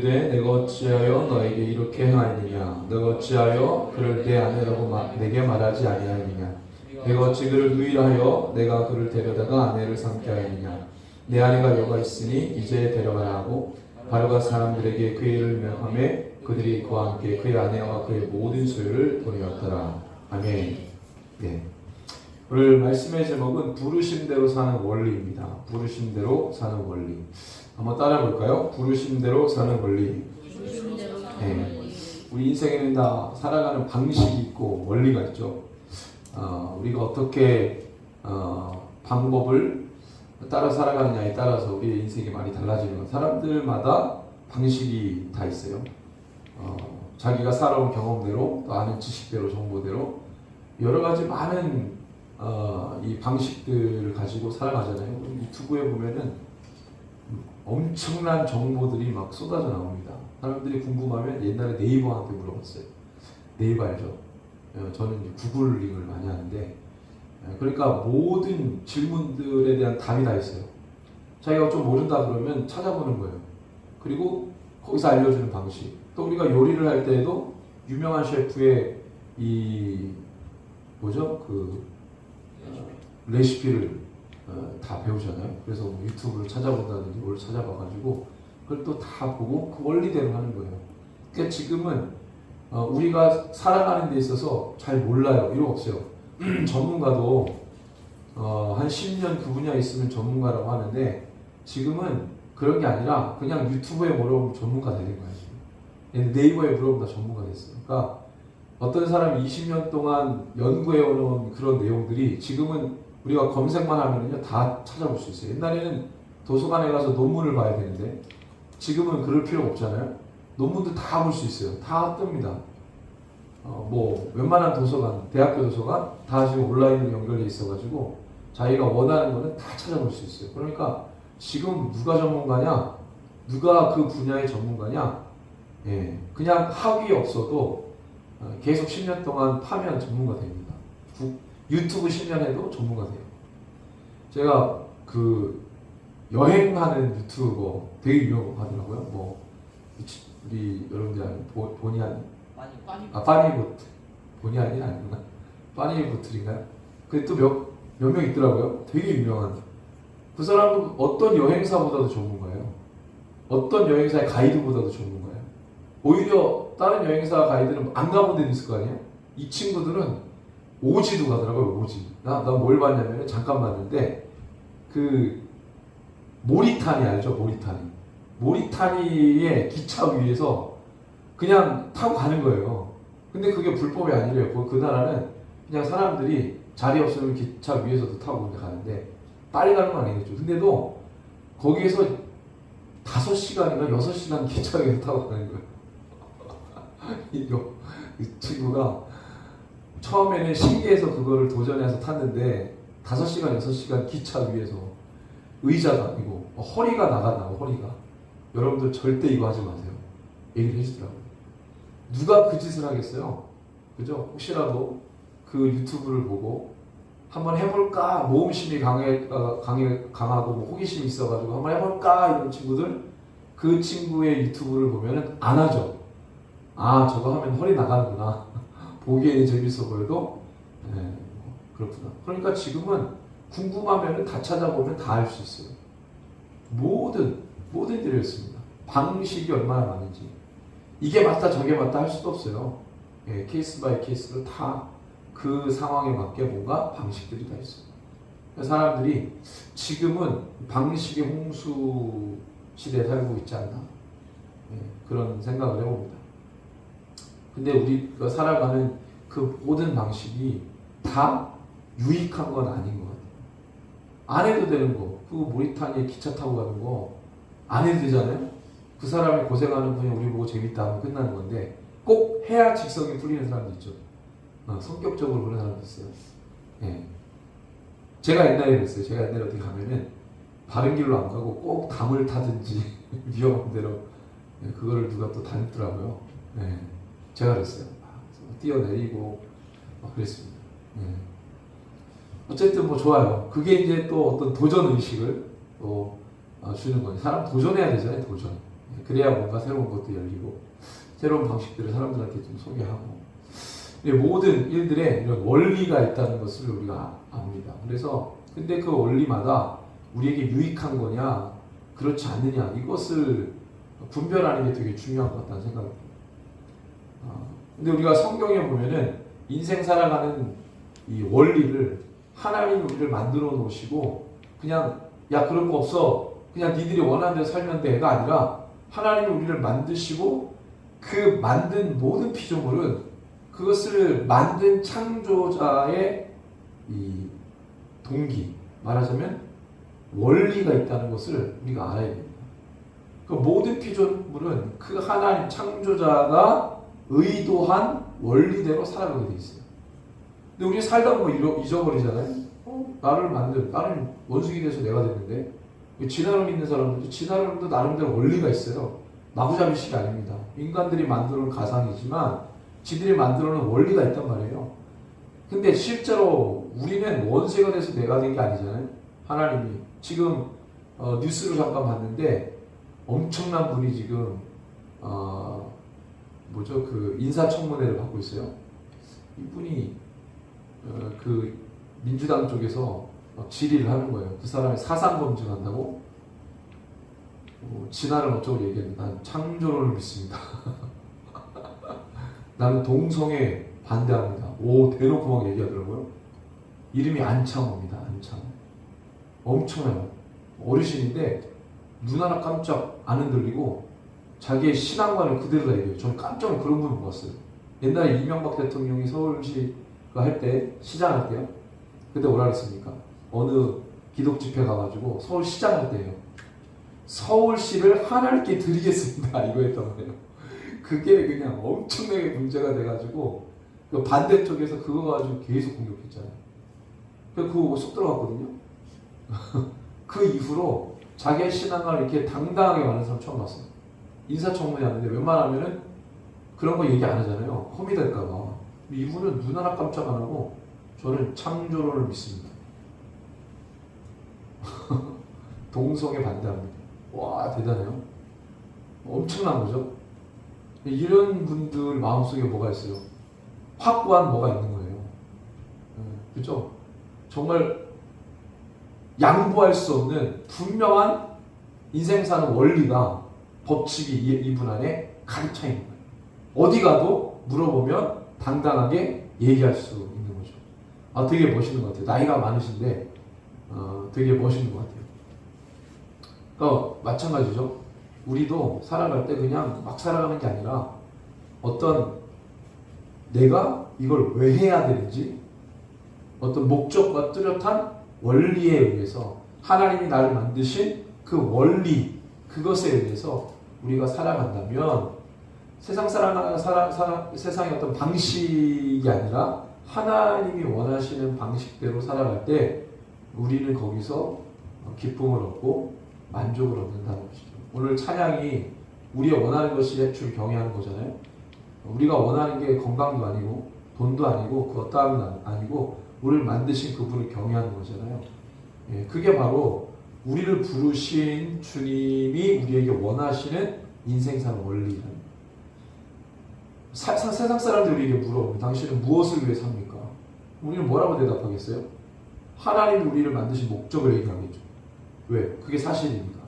이르되 내가 어찌하여 너에게 이렇게 행하였느냐 너가 어찌하여 그를 내 아내라고 내게 말하지 아니하였느냐 내가 어찌 그를 누이하여 내가 그를 데려다가 아내를 삼게 하였느냐 내 아내가 여가 있으니 이제 데려가라 하고 바로가 사람들에게 그의 일을 명함에 그들이 그와 함께 그의 아내와 그의 모든 소유를 돌려왔더라. 아멘. 네. 오늘 말씀의 제목은 부르심대로 사는 원리입니다. 부르심대로 사는 원리. 한번 따라 볼까요? 부르심대로 사는 원리. 네. 우리 인생에는 다 살아가는 방식이 있고 원리가 있죠. 우리가 어떻게 방법을 따라 살아가느냐에 따라서 우리의 인생이 많이 달라지는 것. 사람들마다 방식이 다 있어요. 자기가 살아온 경험대로 또 아는 지식대로 정보대로 여러 가지 많은 이 방식들을 가지고 살아가잖아요. 유튜브에 보면은 엄청난 정보들이 막 쏟아져 나옵니다. 사람들이 궁금하면 옛날에 네이버한테 물어봤어요. 네이버 알죠? 저는 이제 구글링을 많이 하는데 그러니까 모든 질문들에 대한 답이 다 있어요. 자기가 좀 모른다 그러면 찾아보는 거예요. 그리고 거기서 알려주는 방식. 또 우리가 요리를 할 때에도 유명한 셰프의 레시피를 다 배우잖아요. 그래서 뭐 유튜브를 찾아본다든지 뭘 찾아봐가지고 그걸 또 다 보고 그 원리대로 하는 거예요. 그러니까 지금은 우리가 살아가는 데 있어서 잘 몰라요. 이런 거 없어요. 전문가도 한 10년 그 분야에 있으면 전문가라고 하는데 지금은 그런 게 아니라 그냥 유튜브에 물어보면 전문가 되는 거예요. 지금. 네이버에 물어보면 다 전문가 됐어요. 그러니까 어떤 사람이 20년 동안 연구해오는 그런 내용들이 지금은 우리가 검색만 하면요 다 찾아볼 수 있어요. 옛날에는 도서관에 가서 논문을 봐야 되는데 지금은 그럴 필요가 없잖아요. 논문도 다 볼 수 있어요. 다 뜹니다. 웬만한 도서관, 대학교 도서관 다 지금 온라인으로 연결돼 있어가지고 자기가 원하는 거는 다 찾아볼 수 있어요. 그러니까 지금 누가 전문가냐? 누가 그 분야의 전문가냐? 예, 그냥 학위 없어도 계속 10년 동안 파면 전문가 됩니다. 유튜브 10년 해도 전문가 돼요. 제가 여행하는 유튜버 되게 유명하더라고요. 우리 여러분들이 아는 보니안 빠니보트 보니안이 아니구나. 빠니보트인가요? 그게 또 몇 명 있더라고요. 되게 유명한. 그 사람은 어떤 여행사보다도 전문가예요. 어떤 여행사의 가이드보다도 전문가예요. 오히려 다른 여행사 가이드는 안 가본 데도 있을 거 아니에요? 이 친구들은 오지도 가더라고요. 오지. 나 뭘 봤냐면 잠깐 봤는데 모리타니 알죠? 모리타니의 기차 위에서 그냥 타고 가는 거예요. 근데 그게 불법이 아니래요. 그 나라는 그냥 사람들이 자리 없으면 기차 위에서도 타고 가는데 빨리 가는 건 아니겠죠. 근데도 거기에서 5시간인가 6시간 기차 위에서 타고 가는 거예요. 이 친구가 처음에는 신기해서 그거를 도전해서 탔는데 5시간, 6시간 기차 위에서 의자가 아니고 허리가 나간다고. 허리가. 여러분들 절대 이거 하지 마세요. 얘기를 해주더라고요. 누가 그 짓을 하겠어요? 그죠? 혹시라도 그 유튜브를 보고 한번 해볼까? 모험심이 강하고 호기심이 있어가지고 한번 해볼까? 이런 친구들 그 친구의 유튜브를 보면은 안 하죠. 저거 하면 허리 나가는구나. 보기에는 재밌어 보여도 그렇구나. 그러니까 지금은 궁금하면은 다 찾아보면 다 알 수 있어요. 모든 일이 있습니다. 방식이 얼마나 많은지. 이게 맞다 저게 맞다 할 수도 없어요. 케이스 바이 케이스로 다 그 상황에 맞게 뭔가 방식들이 다 있어요. 사람들이 지금은 방식의 홍수 시대에 살고 있지 않나 그런 생각을 해봅니다. 근데 우리가 살아가는 그 모든 방식이 다 유익한 건 아닌 것 같아요. 안 해도 되는 거, 그 모리타니에 기차 타고 가는 거 안 해도 되잖아요. 그 사람이 고생하는 분이 우리 보고 재밌다 하면 끝나는 건데 꼭 해야 직성이 풀리는 사람도 있죠. 성격적으로 그런 사람도 있어요. 제가 옛날에 그랬어요. 제가 옛날에 어디 가면은 바른 길로 안 가고 꼭 담을 타든지 위험한 대로 그거를 누가 또 다녔더라고요. 제가 그랬어요. 뛰어내리고 그랬습니다. 어쨌든 좋아요. 그게 이제 또 어떤 도전 의식을 또 주는 거예요. 사람 도전해야 되잖아요. 도전. 그래야 뭔가 새로운 것도 열리고 새로운 방식들을 사람들한테 좀 소개하고 모든 일들에 이런 원리가 있다는 것을 우리가 압니다. 그래서 근데 그 원리마다 우리에게 유익한 거냐 그렇지 않느냐 이것을 분별하는 게 되게 중요한 것 같다는 생각이 듭니다. 근데 우리가 성경에 보면은 인생 살아가는 이 원리를 하나님이 우리를 만들어 놓으시고 그냥 야 그런 거 없어 그냥 니들이 원하는 대로 살면 돼가 아니라 하나님이 우리를 만드시고 그 만든 모든 피조물은 그것을 만든 창조자의 이 동기 말하자면 원리가 있다는 것을 우리가 알아야 됩니다. 그 모든 피조물은 그 하나님 창조자가 의도한 원리대로 살아가게 돼 있어요. 근데 우리 살다 보면 잊어버리잖아요. 나는 원숭이 돼서 내가 됐는데 진화론 믿는 사람들도 진화론도 나름대로 원리가 있어요. 마구잡이식이 아닙니다. 인간들이 만들어 놓은 가상이지만 지들이 만들어 놓은 원리가 있단 말이에요. 근데 실제로 우리는 원수가 돼서 내가 된 게 아니잖아요. 하나님이 지금 뉴스를 잠깐 봤는데 엄청난 분이 지금 그 인사청문회를 받고 있어요. 이분이 그 민주당 쪽에서 질의를 하는 거예요. 그 사람이 사상 검증한다고 진화를 어쩌고 얘기했는데 난 창조론을 믿습니다. 나는 동성애 반대합니다. 대놓고 막 얘기하더라고요. 이름이 안창호입니다. 안창호. 엄청나요. 어르신인데 눈 하나 깜짝 안 흔들리고 자기의 신앙관을 그대로 다 얘기해요. 저는 깜짝 놀라 그런 분을 봤어요. 옛날에 이명박 대통령이 서울시가 할 때, 시장 할 때요. 그때 뭐라 그랬습니까? 어느 기독 집회 가가지고 서울시장 할 때예요. 서울시를 하나님께 드리겠습니다. 이거 했단 말이에요. 그게 그냥 엄청나게 문제가 돼가지고 그 반대쪽에서 그거 가지고 계속 공격했잖아요. 그거 쏙 들어갔거든요. 그 이후로 자기의 신앙을 이렇게 당당하게 말하는 사람 처음 봤어요. 인사청문회 하는데 웬만하면은 그런 거 얘기 안 하잖아요. 험이 될까봐. 이분은 눈 하나 깜짝 안 하고 저는 창조론을 믿습니다. 동성애 반대합니다. 와 대단해요. 엄청난 거죠. 이런 분들 마음속에 뭐가 있어요? 확고한 뭐가 있는 거예요. 그렇죠? 정말 양보할 수 없는 분명한 인생 사는 원리가 법칙이 이분 안에 가득 차 있는 거예요. 어디 가도 물어보면 당당하게 얘기할 수 있는 거죠. 되게 멋있는 것 같아요. 나이가 많으신데 되게 멋있는 것 같아요. 그러니까 마찬가지죠. 우리도 살아갈 때 그냥 막 살아가는 게 아니라 어떤 내가 이걸 왜 해야 되는지 어떤 목적과 뚜렷한 원리에 의해서 하나님이 나를 만드신 그 원리 그것에 의해서 우리가 살아간다면 세상의 어떤 방식이 아니라 하나님이 원하시는 방식대로 살아갈 때 우리는 거기서 기쁨을 얻고 만족을 얻는다는 것이죠. 오늘 찬양이 우리가 원하는 것이 애초에 경외하는 거잖아요. 우리가 원하는 게 건강도 아니고 돈도 아니고 그 어떠함은 아니고 우리를 만드신 그분을 경외하는 거잖아요. 그게 바로 우리를 부르신 주님이 우리에게 원하시는 인생 사는 원리라는 거예요. 세상 사람들이 우리에게 물어보면 당신은 무엇을 위해 삽니까? 우리는 뭐라고 대답하겠어요? 하나님이 우리를 만드신 목적을 얘기하겠죠. 왜? 그게 사실이니까.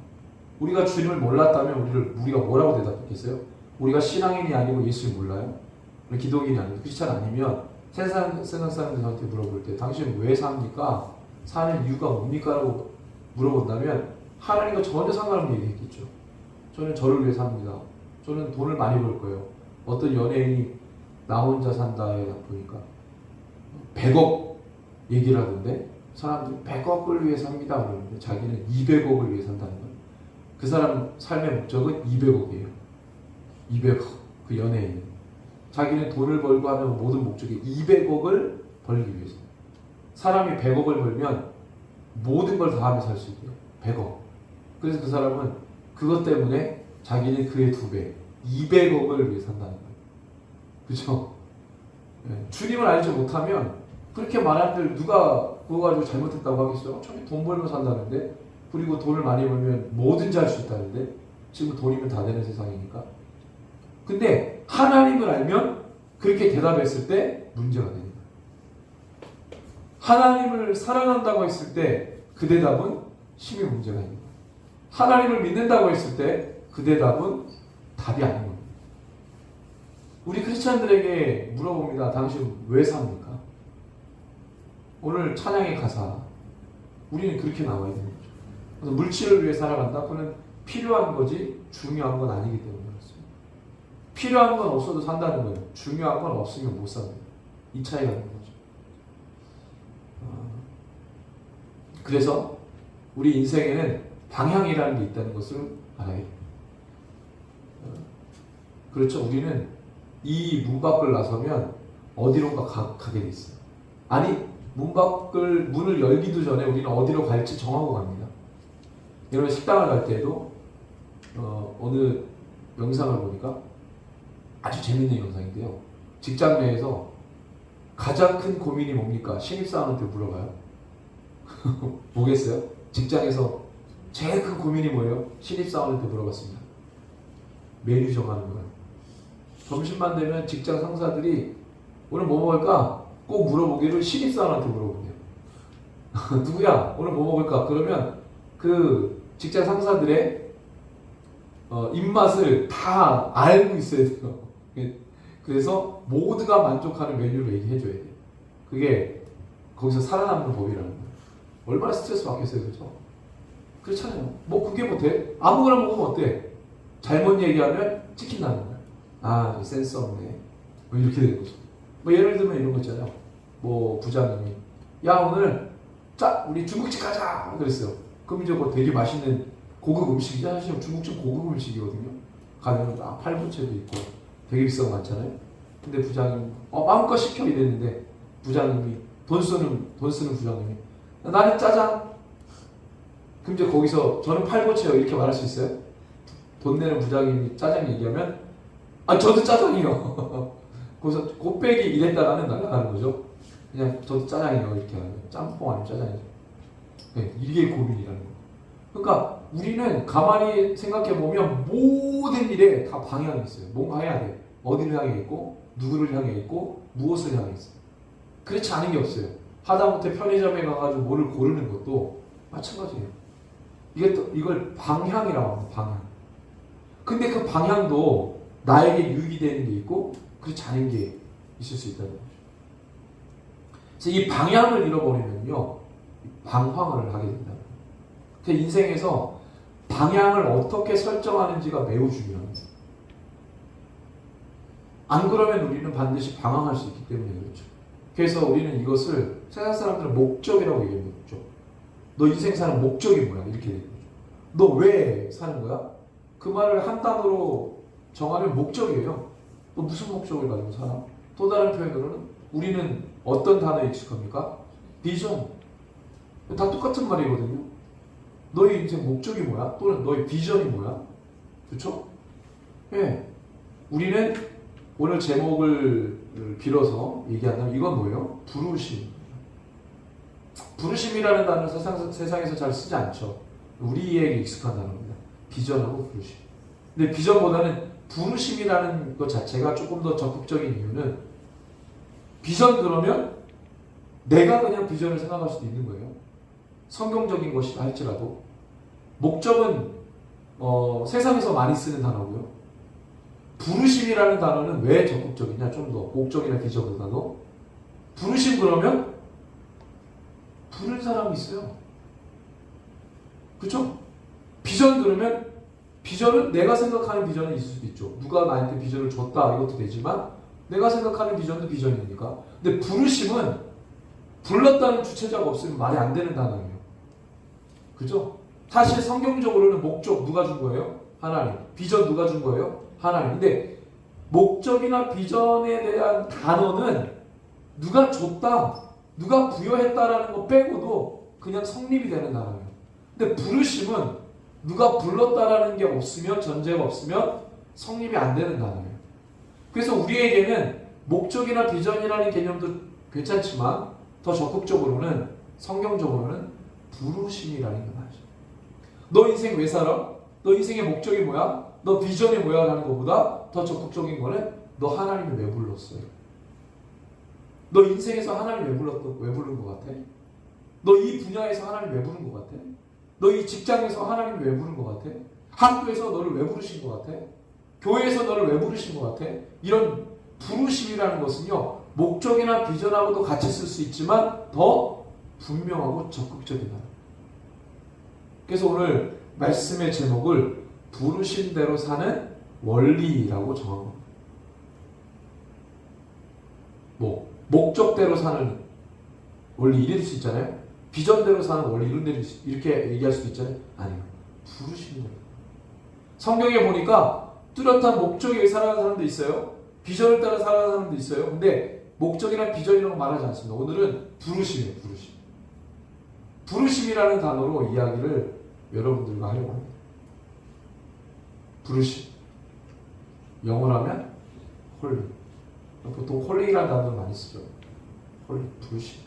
우리가 주님을 몰랐다면 우리가 뭐라고 대답했겠어요? 우리가 신앙인이 아니고 예수를 몰라요? 기독인이 아니고 크리스찬 아니면 세상 사람들한테 물어볼 때 당신은 왜 삽니까? 사는 이유가 뭡니까? 라고 물어본다면 하나님과 전혀 상관없는 얘기했겠죠. 저는 저를 위해 삽니다. 저는 돈을 많이 벌 거예요. 어떤 연예인이 나 혼자 산다에 보니까 100억 얘기를 하던데 사람들이 100억을 위해 삽니다. 그러는데 자기는 200억을 위해 산다는 거예요. 그 사람 삶의 목적은 200억이에요. 200억. 그 연예인. 자기는 돈을 벌고 하면 모든 목적이 200억을 벌기 위해서. 사람이 100억을 벌면 모든 걸 다 하며 살 수 있대요. 100억. 그래서 그 사람은 그것 때문에 자기는 그의 2배, 200억을 위해 산다는 거예요. 그죠? 주님을 알지 못하면 그렇게 말하는 누가 그거 가지고 잘못했다고 하겠어요? 저기 돈 벌면 산다는데 그리고 돈을 많이 벌면 뭐든지 할 수 있다는데 지금 돈이면 다 되는 세상이니까. 근데 하나님을 알면 그렇게 대답했을 때 문제가 됩니다. 하나님을 사랑한다고 했을 때 그 대답은 심히 문제가 있는 거예요. 하나님을 믿는다고 했을 때 그 대답은 답이 아닌 겁니다. 우리 크리스찬들에게 물어봅니다. 당신 왜 삽니까? 오늘 찬양의 가사 우리는 그렇게 나와야 되는 거죠. 그래서 물질을 위해 살아간다? 그건 필요한 거지 중요한 건 아니기 때문에 그렇습니다. 필요한 건 없어도 산다는 거예요. 중요한 건 없으면 못 삽니다. 이 차이가 있는 거죠. 그래서 우리 인생에는 방향이라는 게 있다는 것을 알아야 돼요. 그렇죠. 우리는 이 문 밖을 나서면 어디론가 가게 돼 있어요. 아니 문을 열기도 전에 우리는 어디로 갈지 정하고 갑니다. 여러분 식당을 갈 때에도 어느 영상을 보니까 아주 재밌는 영상인데요. 직장 내에서 가장 큰 고민이 뭡니까? 신입사원한테 물어봐요. 뭐겠어요? 직장에서 제일 큰 고민이 뭐예요? 신입사원한테 물어봤습니다. 메뉴 정하는 거예요. 점심만 되면 직장 상사들이 오늘 뭐 먹을까? 꼭 물어보기를 신입사원한테 물어보네요. 누구야? 오늘 뭐 먹을까? 그러면 그 직장 상사들의 입맛을 다 알고 있어야 돼요. 그래서 모두가 만족하는 메뉴를 얘기해줘야 돼요. 그게 거기서 살아남는 법이라는 거예요. 얼마나 스트레스 받겠어요, 그죠? 그렇잖아요. 뭐 그게 못해? 아무거나 먹으면 어때? 잘못 얘기하면 찍힌다는 거예요. 아, 센스 없네. 뭐 이렇게 되는 거죠. 뭐 예를 들면 이런 거 있잖아요. 뭐 부장님이 야 오늘 우리 중국집 가자 그랬어요. 그럼 이제 뭐 되게 맛있는 고급 음식이죠. 사실 중국집 고급 음식이거든요. 가면 팔보채도 있고 되게 비싼 거 많잖아요. 근데 부장님 마음껏 시켜 이랬는데 부장님이 돈 쓰는 부장님이 나는 짜장. 그럼 이제 거기서 저는 팔보채요 이렇게 말할 수 있어요? 돈 내는 부장님이 짜장 얘기하면 저도 짜장이요. 거기서 곱빼기 이랬다가는 날아가는 거죠. 그냥 저도 짜장이요 이렇게 하면 짬뽕 아니면 짜장이죠. 네, 이게 고민이라는 거예요. 그러니까 우리는 가만히 생각해보면 모든 일에 다 방향이 있어요. 뭔가 해야 돼. 어디를 향해 있고 누구를 향해 있고 무엇을 향해 있어요. 그렇지 않은 게 없어요. 하다못해 편의점에 가가지고 뭐를 고르는 것도 마찬가지예요. 이걸 방향이라고 합니다. 방향. 근데 그 방향도 나에게 유익이 되는 게 있고 그렇지 않은 게 있을 수 있다는 거죠. 그래서 이 방향을 잃어버리면요 방황을 하게 된다. 그래서 인생에서 방향을 어떻게 설정하는지가 매우 중요합니다. 안 그러면 우리는 반드시 방황할 수 있기 때문에 그렇죠. 그래서 우리는 이것을 세상 사람들은 목적이라고 얘기합니다. 목적. 너 인생 사는 목적이 뭐야? 이렇게 얘기하는 거죠. 너 왜 사는 거야? 그 말을 한 단어로 정하면 목적이에요. 너 무슨 목적을 가지고 살아? 또 다른 표현으로는 우리는 어떤 단어에 익숙합니까? 비전. 다 똑같은 말이거든요. 너의 인생 목적이 뭐야? 또는 너의 비전이 뭐야? 그렇죠? 예. 우리는 오늘 제목을 빌어서 얘기한다면 이건 뭐예요? 부르심. 부르심이라는 단어는 세상에서 잘 쓰지 않죠. 우리에게 익숙한 단어입니다. 비전하고 부르심. 근데 비전보다는 부르심이라는 것 자체가 조금 더 적극적인 이유는 비전 그러면 내가 그냥 비전을 생각할 수도 있는 거예요. 성경적인 것이다 할지라도 목적은 세상에서 많이 쓰는 단어고요. 부르심이라는 단어는 왜 적극적이냐? 좀 더 목적이나 비전보다도 부르심 그러면 부른 사람이 있어요. 그렇죠? 비전 그러면 비전은 내가 생각하는 비전은 있을 수도 있죠. 누가 나한테 비전을 줬다 이것도 되지만 내가 생각하는 비전도 비전이니까. 근데 부르심은 불렀다는 주체자가 없으면 말이 안 되는 단어예요. 그죠? 사실 성경적으로는 목적 누가 준 거예요? 하나님. 비전 누가 준 거예요? 하나님. 근데 목적이나 비전에 대한 단어는 누가 줬다, 누가 부여했다라는 거 빼고도 그냥 성립이 되는 단어예요. 근데 부르심은 누가 불렀다라는 게 없으면, 전제가 없으면 성립이 안 되는 단어예요. 그래서 우리에게는 목적이나 비전이라는 개념도 괜찮지만 더 적극적으로는 성경적으로는 부르심이라는 게 맞아요. 너 인생 왜 살아? 너 너 인생의 목적이 뭐야? 너 비전이 뭐야? 라는 것보다 더 적극적인 거는 너 하나님이 왜 불렀어요? 너 인생에서 하나님 왜 부른 것 같아? 너 이 분야에서 하나님 왜 부른 것 같아? 너 이 직장에서 하나님 왜 부른 것 같아? 학교에서 너를 왜 부르신 것 같아? 교회에서 너를 왜 부르신 것 같아? 이런 부르심이라는 것은요, 목적이나 비전하고도 같이 쓸 수 있지만 더 분명하고 적극적이다. 그래서 오늘 말씀의 제목을 부르신 대로 사는 원리라고 정한 겁니다. 목적대로 사는 원리 이럴 수 있잖아요. 비전대로 사는 원리 이렇게 얘기할 수도 있잖아요. 아니요. 부르신 대로. 성경에 보니까 뚜렷한 목적에 살아가는 사람도 있어요. 비전을 따라 살아가는 사람도 있어요. 근데 목적이나 비전이라고 말하지 않습니다. 오늘은 부르심이에요. 부르심. 부르심이라는 단어로 이야기를 여러분들과 하려고 합니다. 부르심. 영어로 하면 콜링. 보통 콜링이라는 단어를 많이 쓰죠. 콜링, 부르심.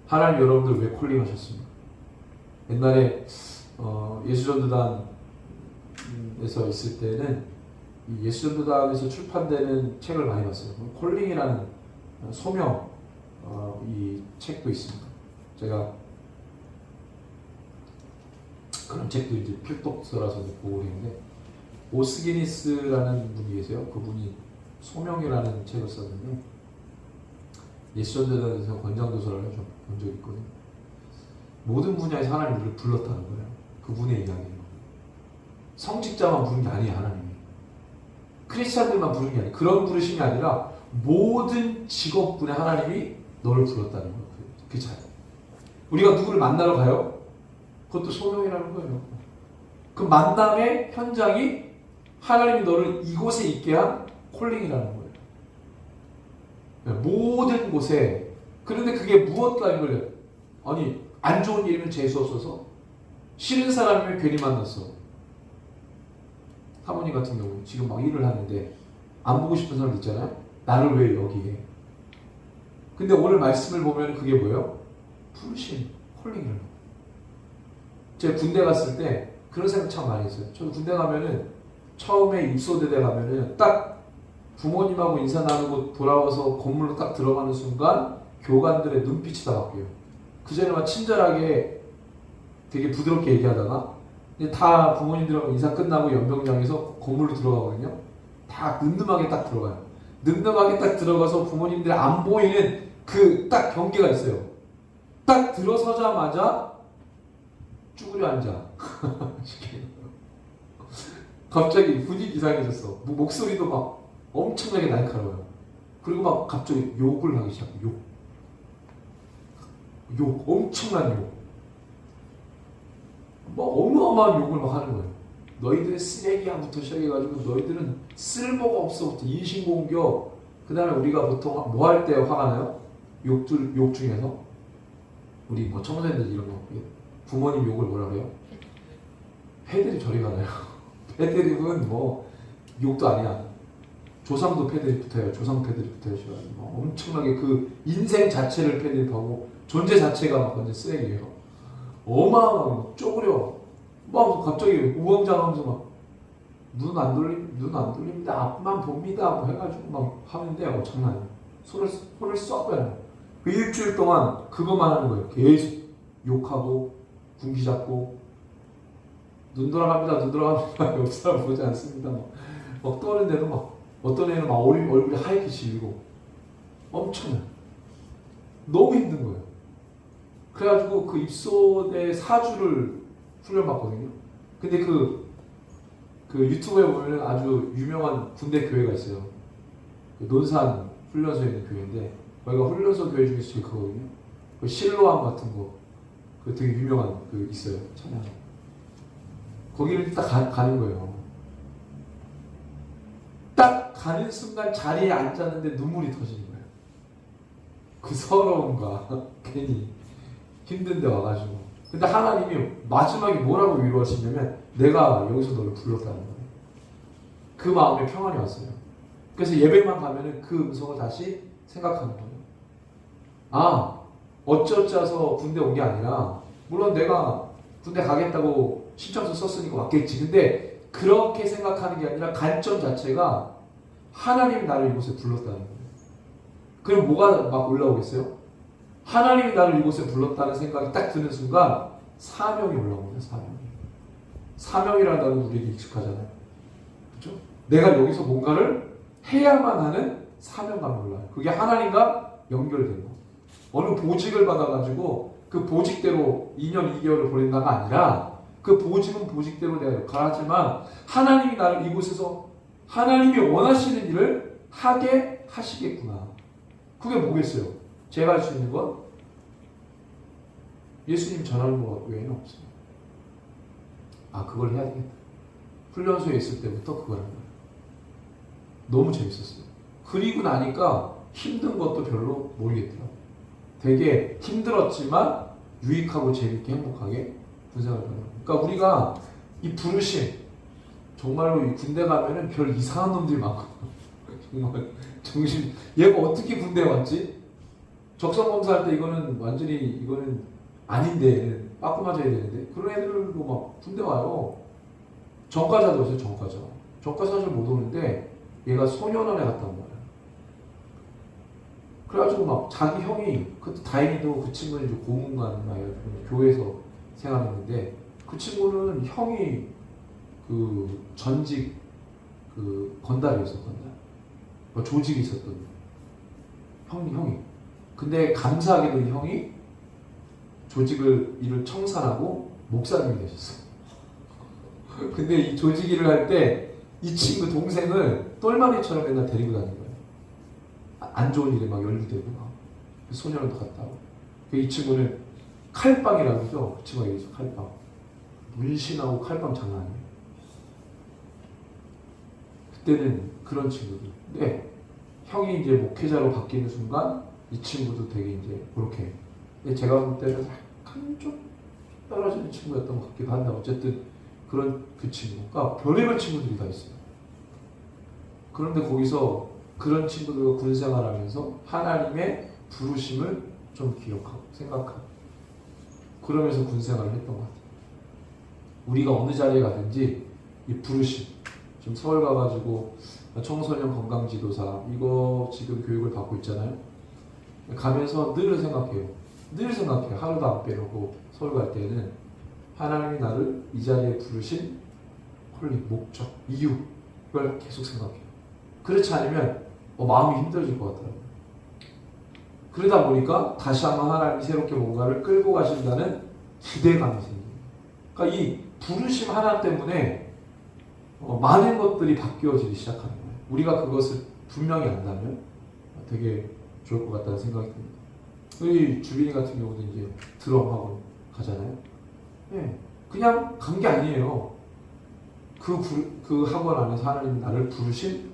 하나님 여러분들 왜 콜링하셨습니까? 옛날에 예수전도단에서 있을 때는 이 예수전도단에서 출판되는 책을 많이 봤어요. 콜링이라는 소명 이 책도 있습니다. 제가 그런 책도 이제 필독서라서 보고 그랬는데 오스기니스라는 분이 계세요. 그분이 소명이라는 책을 썼는데 예수전도단에서 권장도서를 좀 본 적이 있거든요. 모든 분야에서 하나님 우리를 불렀다는 거예요. 그분의 이야기예요. 성직자만 부른 게 아니에요. 하나님이. 크리스찬들만 부른 게 아니에요. 그런 부르심이 아니라 모든 직업군에 하나님이 너를 불렀다는 거예요. 그 자리. 우리가 누구를 만나러 가요? 그것도 소명이라는 거예요. 그 만남의 현장이 하나님이 너를 이곳에 있게 한 콜링이라는 거예요. 모든 곳에. 그런데 그게 무엇과 연결해요? 아니, 안 좋은 일이면 재수없어서 싫은 사람이면 괜히 만났어. 사모님 같은 경우 지금 막 일을 하는데 안 보고 싶은 사람 있잖아요. 나를 왜 여기에? 근데 오늘 말씀을 보면 그게 뭐예요? 부르심, 콜링이라는 거예요. 제가 군대 갔을 때 그런 생각 참 많이 했어요. 저도 군대 가면은 처음에 입소대대 가면은 딱 부모님하고 인사 나누고 돌아와서 건물로 딱 들어가는 순간 교관들의 눈빛이 다 바뀌어요. 그전에만 친절하게 되게 부드럽게 얘기하다가 이제 다 부모님들하고 인사 끝나고 연병장에서 건물로 들어가거든요. 다 늠름하게 딱 들어가요. 늠름하게 딱 들어가서 부모님들 안 보이는 그 딱 경계가 있어요. 딱 들어서자마자 쭈그려 앉아. 갑자기 분위기 이상해졌어. 목소리도 막 엄청나게 날카로워요. 그리고 막 갑자기 욕을 하기 시작해요. 욕, 엄청난 욕. 뭐 어마어마한 욕을 막 하는 거예요. 너희들은 쓰레기야부터 시작해가지고 너희들은 쓸모가 없어부터 인신공격. 그 다음에 우리가 보통 뭐 할 때 화가 나요? 욕 중에서 우리 뭐 청소년들 이런 거 부모님 욕을 뭐라 그래요? 패드립 저리 가나요? 패드립은 뭐 욕도 아니야. 조상도 패드립 붙어요. 조상 패드립 붙어요. 뭐 엄청나게 그 인생 자체를 패드립하고 존재 자체가 막 완전 쓰레기예요. 어마어마하게 막 쪼그려. 막 갑자기 우왕좌왕하면서 막 눈 안 돌립니다. 앞만 봅니다. 뭐 해가지고 막 하는데 장난 아니에요. 손을 쏙 빼요. 그 일주일 동안 그것만 하는 거예요. 계속 욕하고 군기 잡고 눈 돌아갑니다. 옆 사람 보지 않습니다. 막 떠는데도 막 어떤 애는 막 얼굴이 하얗게 질리고 엄청나요. 너무 힘든 거예요. 그래가지고 그 입소대 4주를 훈련받거든요. 근데 그 유튜브에 보면 아주 유명한 군대 교회가 있어요. 그 논산 훈련소에 있는 교회인데 거기가 훈련소 교회 중에서 제일 크거든요. 그 실로암 같은 거, 그 되게 유명한 그 있어요. 찬양. 거기를 딱 가는 거예요. 딱 가는 순간 자리에 앉았는데 눈물이 터지는 거예요. 그 서러움과 괜히 힘든데 와가지고. 근데 하나님이 마지막에 뭐라고 위로하시냐면 내가 여기서 너를 불렀다는 거예요. 그 마음에 평안이 왔어요. 그래서 예배만 가면은 그 음성을 다시 생각하는 거예요. 아, 어쩌서 군대 온 게 아니라 물론 내가 군대 가겠다고 신청서 썼으니까 왔겠지. 근데 그렇게 생각하는 게 아니라 관점 자체가 하나님이 나를 이곳에 불렀다는 거예요. 그럼 뭐가 막 올라오겠어요? 하나님이 나를 이곳에 불렀다는 생각이 딱 드는 순간 사명이 올라옵니다. 사명이라는 단어는 우리에게 익숙하잖아요. 그렇죠? 내가 여기서 뭔가를 해야만 하는 사명감이 올라요. 그게 하나님과 연결된 거. 어느 보직을 받아가지고 그 보직대로 2년 2개월을 보낸다가 아니라 그 보직은 보직대로 내가 역할을 하지만 하나님이 나를 이곳에서 하나님이 원하시는 일을 하게 하시겠구나. 그게 뭐겠어요? 제가 할 수 있는 건 예수님 전하는 것 외에는 없어요. 아, 그걸 해야 되겠다. 훈련소에 있을 때부터 그걸 한 거예요. 너무 재밌었어요. 그리고 나니까 힘든 것도 별로 모르겠더라고요. 되게 힘들었지만 유익하고 재밌게 행복하게 군생활을 하는 거예요. 그러니까 우리가 이 부르심, 정말로 이 군대 가면은 별 이상한 놈들이 많거든요. 정말 정신, 얘가 어떻게 군대 왔지? 적성 검사할 때 이거는 완전히 이거는 아닌데 빠꾸 맞아야 되는데 그런 애들도 막 군대 와요. 전과자도 있어요. 전과 사실 못 오는데 얘가 소년원에 갔다 온 거예요. 그래가지고 막 자기 형이 그때 다행히도 그 친구는 이제 고문관 해가지고 교회에서 생활했는데 그 친구는 형이 그 전직 그 건달이었어. 조직이 있었던 형이. 근데 감사하게도 이 형이 조직을 일을 청산하고 목사님이 되셨어. 근데 이 조직 일을 할 때 이 친구 동생을 똘마니처럼 맨날 데리고 다닌 거예요. 안 좋은 일에 막 연루되고 막 소년원도 갔다 오고. 이 친구는 칼빵이라고 하죠. 그 친구가 얘기했어. 칼빵. 문신하고 칼빵 장난 아니에요. 그때는 그런 친구들. 근데 형이 이제 목회자로 바뀌는 순간 이 친구도 되게 이제 그렇게. 근데 제가 볼 때는 약간 좀 떨어지는 친구였던 것 같기도 한데 어쨌든 그런 그 친구가 별의별 친구들이 다 있어요. 그런데 거기서 그런 친구들과 군생활하면서 하나님의 부르심을 좀 기억하고 생각하고 그러면서 군생활을 했던 것 같아요. 우리가 어느 자리에 가든지 이 부르심, 지금 서울 가가지고 청소년 건강지도사 이거 지금 교육을 받고 있잖아요. 가면서 늘 생각해요. 하루도 안 빼놓고 서울 갈 때는 하나님이 나를 이 자리에 부르신 콜링, 목적, 이유 이걸 계속 생각해요. 그렇지 않으면 마음이 힘들어질 것 같더라고요. 그러다 보니까 다시 한번 하나님이 새롭게 뭔가를 끌고 가신다는 기대감이 생겨요. 그러니까 이 부르심 하나 때문에 많은 것들이 바뀌어지기 시작하는 거예요. 우리가 그것을 분명히 안다면 되게 좋을 것 같다는 생각이 듭니다. 우리 주빈이 같은 경우도 이제 드럼하고 가잖아요. 네, 그냥 간 게 아니에요. 그 학원 안에서 하나님이 나를 부르신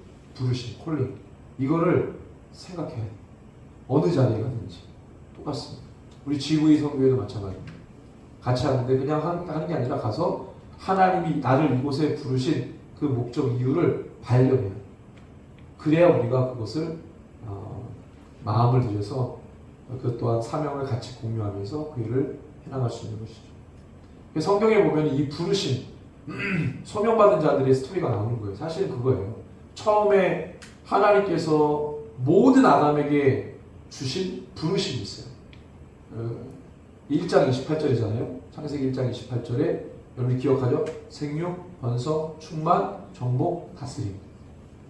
콜링. 이거를 생각해야 돼. 어느 자리에 가든지. 똑같습니다. 우리 GV 성교회도 마찬가지입니다. 같이 하는데 그냥 하는 게 아니라 가서 하나님이 나를 이곳에 부르신 그 목적 이유를 발견해요. 그래야 우리가 그것을 마음을 들여서 그 또한 사명을 같이 공유하면서 그 일을 해나갈 수 있는 것이죠. 성경에 보면 이 부르심, 소명받은 자들의 스토리가 나오는 거예요. 사실 그거예요. 처음에 하나님께서 모든 아담에게 주신 부르심이 있어요. 1장 28절이잖아요. 창세기 1장 28절에 여러분이 기억하죠? 생육, 번성, 충만, 정복, 다스림.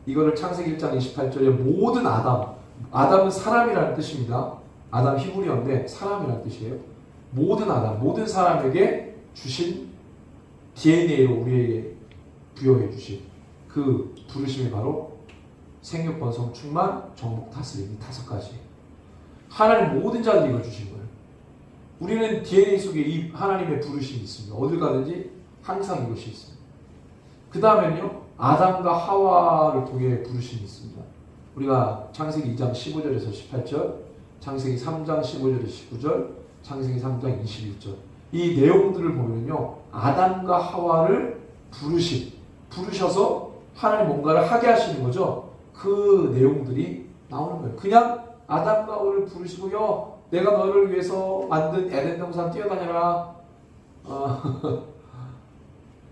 이거를 창세기 1장 28절에 모든 아담은 사람이라는 뜻입니다. 아담 히브리어인데 사람이라는 뜻이에요. 모든 아담, 모든 사람에게 주신 DNA로 우리에게 부여해 주신 그 부르심이 바로 생육, 번성, 충만, 정복, 다스림 이 5가지. 하나님 모든 자들이 이걸 주신 거예요. 우리는 DNA 속에 이 하나님의 부르심이 있습니다. 어딜 가든지 항상 이것이 있습니다. 그 다음에는요, 아담과 하와를 통해 부르심이 있습니다. 우리가 창세기 2장 15절에서 18절, 창세기 3장 15절에서 19절, 창세기 3장 21절. 이 내용들을 보면요, 아담과 하와를 부르셔서 하나님 뭔가를 하게 하시는 거죠. 그 내용들이 나오는 거예요. 그냥 아담과 하와를 부르시고요, 내가 너를 위해서 만든 에덴 동산 뛰어다녀라.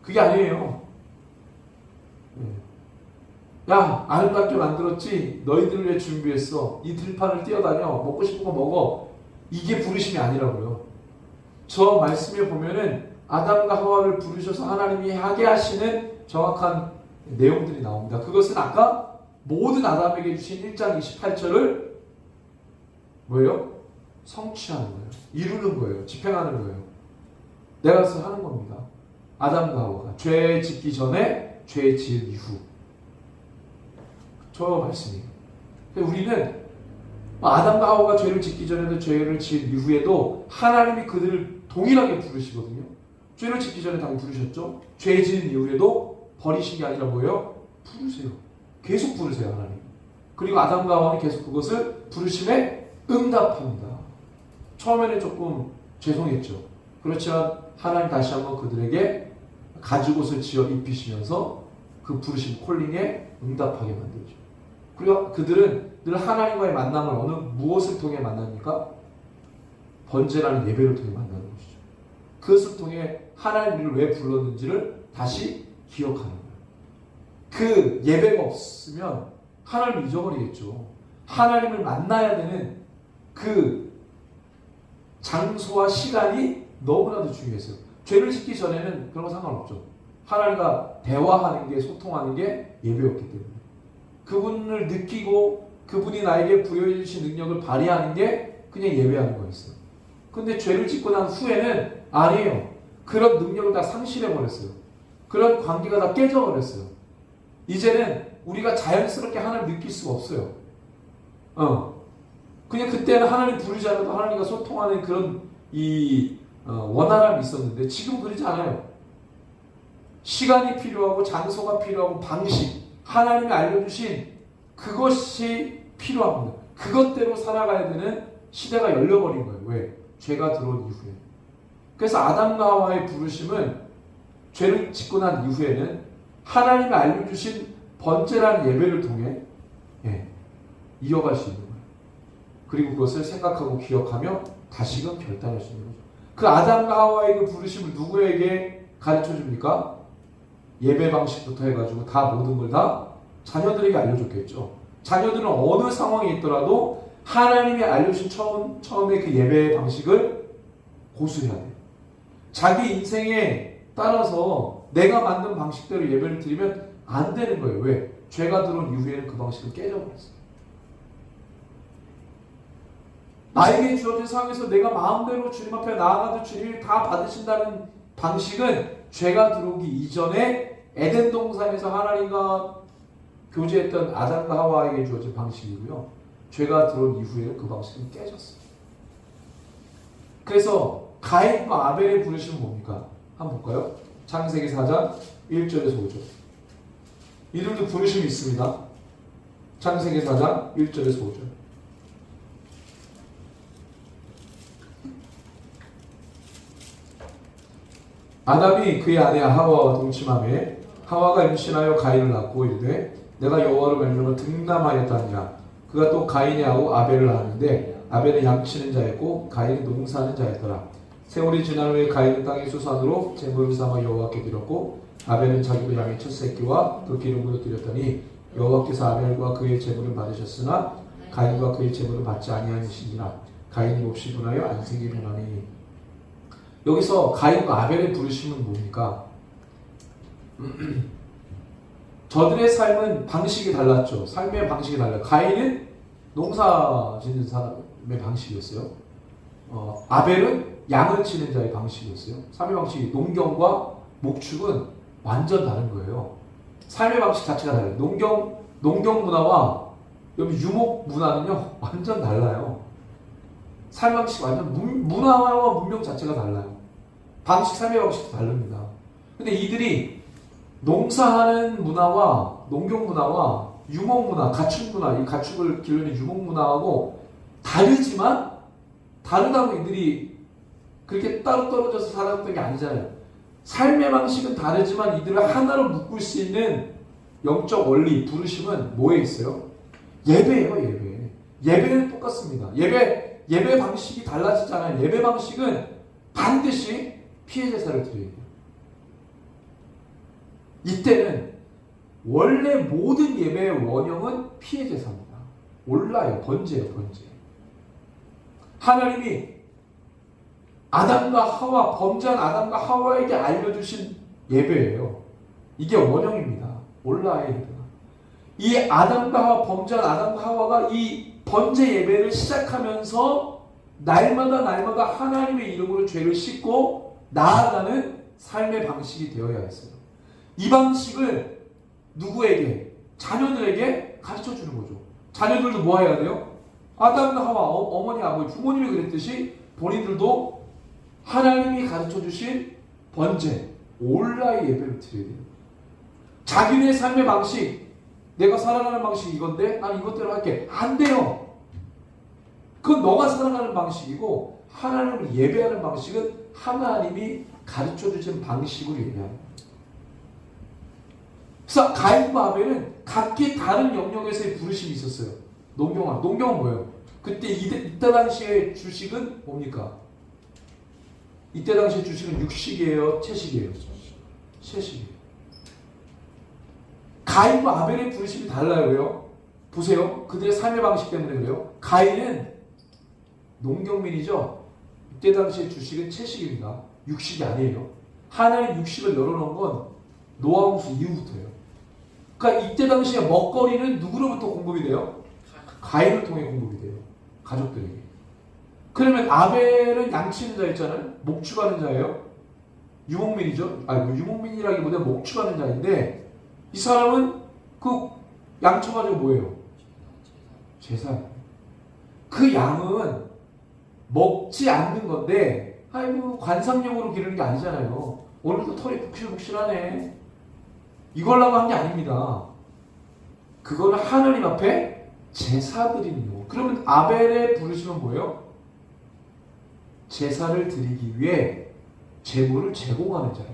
그게 아니에요. 야, 아름답게 만들었지? 너희들을 위해 준비했어. 이 들판을 뛰어다녀. 먹고 싶은 거 먹어. 이게 부르심이 아니라고요. 저 말씀에 보면은 아담과 하와를 부르셔서 하나님이 하게 하시는 정확한 내용들이 나옵니다. 그것은 아까 모든 아담에게 주신 1장 28절을 뭐예요? 성취하는 거예요. 이루는 거예요. 집행하는 거예요. 내가 그래서 하는 겁니다. 아담과 하와가 죄 짓기 전에 죄 지은 이후. 저 말씀이에요. 우리는 아담과 하와가 죄를 짓기 전에도 죄를 지은 이후에도 하나님이 그들을 동일하게 부르시거든요. 죄를 짓기 전에 당연히 부르셨죠. 죄 지은 이후에도 버리신 게 아니라 뭐예요? 부르세요. 계속 부르세요, 하나님. 그리고 아담과 하와는 계속 그것을 부르심에 응답합니다. 처음에는 조금 죄송했죠. 그렇지만 하나님 다시 한번 그들에게 가죽옷을 지어 입히시면서 그 부르심 콜링에 응답하게 만들죠. 그리고 그들은 늘 하나님과의 만남을 무엇을 통해 만납니까? 번제라는 예배를 통해 만나는 것이죠. 그것을 통해 하나님 우리를 왜 불렀는지를 다시 기억하는 거예요. 그 예배가 없으면 하나님을 잊어버리겠죠. 하나님을 만나야 되는 그 장소와 시간이 너무나도 중요했어요. 죄를 짓기 전에는 그런 거 상관없죠. 하나님과 대화하는 게, 소통하는 게 예배였기 때문에. 그분을 느끼고 그분이 나에게 부여해 주신 능력을 발휘하는 게 그냥 예배하는 거였어요. 근데 죄를 짓고 난 후에는 아니에요. 그런 능력을 다 상실해버렸어요. 그런 관계가 다 깨져버렸어요. 이제는 우리가 자연스럽게 하나님을 느낄 수가 없어요. 그냥 그때는 하나님 부르지 않아도 하나님과 소통하는 그런 원활함이 있었는데 지금 그러지 않아요. 시간이 필요하고 장소가 필요하고 방식, 하나님이 알려주신 그것이 필요합니다. 그것대로 살아가야 되는 시대가 열려버린 거예요. 왜? 죄가 들어온 이후에. 그래서 아담과 하와의 부르심은 죄를 짓고 난 이후에는 하나님이 알려주신 번제라는 예배를 통해 이어갈 수 있는 거예요. 그리고 그것을 생각하고 기억하며 다시금 결단할 수 있는 거죠. 그 아담과 하와의 그 부르심을 누구에게 가르쳐 줍니까? 예배 방식부터 해가지고 다 모든 걸 다 자녀들에게 알려줬겠죠. 자녀들은 어느 상황에 있더라도 하나님이 알려주신 처음에 그 예배 방식을 고수해야 돼요. 자기 인생에 따라서 내가 만든 방식대로 예배를 드리면 안 되는 거예요. 왜? 죄가 들어온 이후에는 그 방식은 깨져버렸어요. 나에게 주어진 상황에서 내가 마음대로 주님 앞에 나아가도 주님이 다 받으신다는 방식은 죄가 들어오기 이전에 에덴 동산에서 하나님과 교제했던 아담과 하와에게 주어진 방식이고요. 죄가 들어온 이후에는 그 방식은 깨졌어요. 그래서 가인과 아벨의 부르심은 뭡니까? 한번 볼까요? 창세기 4장 1절에서 5절. 이들도 부르심이 있습니다. 창세기 4장 1절에서 5절. 아담이 그의 아내 하와와 동침하매 하와가 임신하여 가인을 낳고 이르되 내가 여호와로 말미암아 등남하였다니라. 그가 또 가인의 아우 아벨을 낳았는데 아벨은 양치는 자였고 가인은 농사하는 자였더라. 세월이 지난 후에 가인은 땅의 수산으로 제물을 삼아 여호와께 드렸고 아벨은 자기도 양의 첫 새끼와 그 기름으로 드렸더니 여호와께서 아벨과 그의 제물을 받으셨으나 가인과 그의 제물을 받지 아니하시니라. 가인이 몹시 분하여 안색이 변하니. 여기서 가인과 아벨의 부르심은 뭡니까? 저들의 삶은 방식이 달랐죠. 삶의 방식이 달라요. 가인은 농사 짓는 사람의 방식이었어요. 아벨은 양을 치는 자의 방식이었어요. 삶의 방식이 농경과 목축은 완전 다른 거예요. 삶의 방식 자체가 달라요. 농경 문화와 여기 유목 문화는요 완전 달라요. 삶의 방식 완전 문화와 문명 자체가 달라요. 방식, 삶의 방식도 다릅니다. 근데 이들이 농사하는 문화와 농경 문화와 유목 문화, 가축 문화, 이 가축을 기르는 유목 문화하고 다르지만 다르다고 이들이 그렇게 따로 떨어져서 살았던 게 아니잖아요. 삶의 방식은 다르지만 이들을 하나로 묶을 수 있는 영적 원리, 부르심은 뭐에 있어요? 예배예요, 예배. 예배는 똑같습니다. 예배 방식이 달라지잖아요. 예배 방식은 반드시 피해 제사를 드려야 돼요. 이때는 원래 모든 예배의 원형은 피해 제사입니다. 올라요. 번제예요. 번제. 하나님이 아담과 하와, 범죄한 아담과 하와에게 알려주신 예배예요. 이게 원형입니다. 올라의 예배가. 이 아담과 하와, 범죄한 아담과 하와가 이 번제 예배를 시작하면서 날마다 하나님의 이름으로 죄를 씻고 나아가는 삶의 방식이 되어야 했어요. 이 방식을 누구에게? 자녀들에게 가르쳐 주는 거죠. 자녀들도 뭐 해야 돼요? 아담과 하와, 어머니, 아버지, 부모님이 그랬듯이 본인들도 하나님이 가르쳐 주신 번제, 올라의 예배를 드려야 돼요. 자기네 삶의 방식, 내가 살아가는 방식이 이건데 난 이것대로 할게. 안 돼요. 그건 너가 살아가는 방식이고 하나님을 예배하는 방식은 하나님이 가르쳐 주신 방식으로 예배하는 거예요. 그래서 가인과 아벨은 각기 다른 영역에서의 부르심이 있었어요. 농경은 뭐예요? 그때 이때 당시의 주식은 뭡니까? 이때 당시의 주식은 육식이에요? 채식이에요? 채식이에요. 가인과 아벨의 부르심이 달라요. 왜요? 보세요. 그들의 삶의 방식 때문에 그래요. 가인은 농경민이죠. 이때 당시의 주식은 채식입니다. 육식이 아니에요. 하나님 육식을 열어놓은 건 노아 홍수 이후부터예요. 그러니까 이때 당시에 먹거리는 누구로부터 공급이 돼요? 가인을 통해 공급이 돼요. 가족들에게. 그러면 아벨은 양치는 자였잖아요. 목축하는 자예요. 유목민이죠. 유목민이라기보다 목축하는 자인데 이 사람은 그 양쳐가지고 뭐예요? 제사. 그 양은 먹지 않는 건데 관상용으로 기르는 게 아니잖아요. 오늘도 털이 북실북실하네. 이걸라고 한 게 아닙니다. 그거는 하나님 앞에 제사 드리는 거. 그러면 아벨의 부르심은 뭐예요? 제사를 드리기 위해 제물을 제공하는 자예요.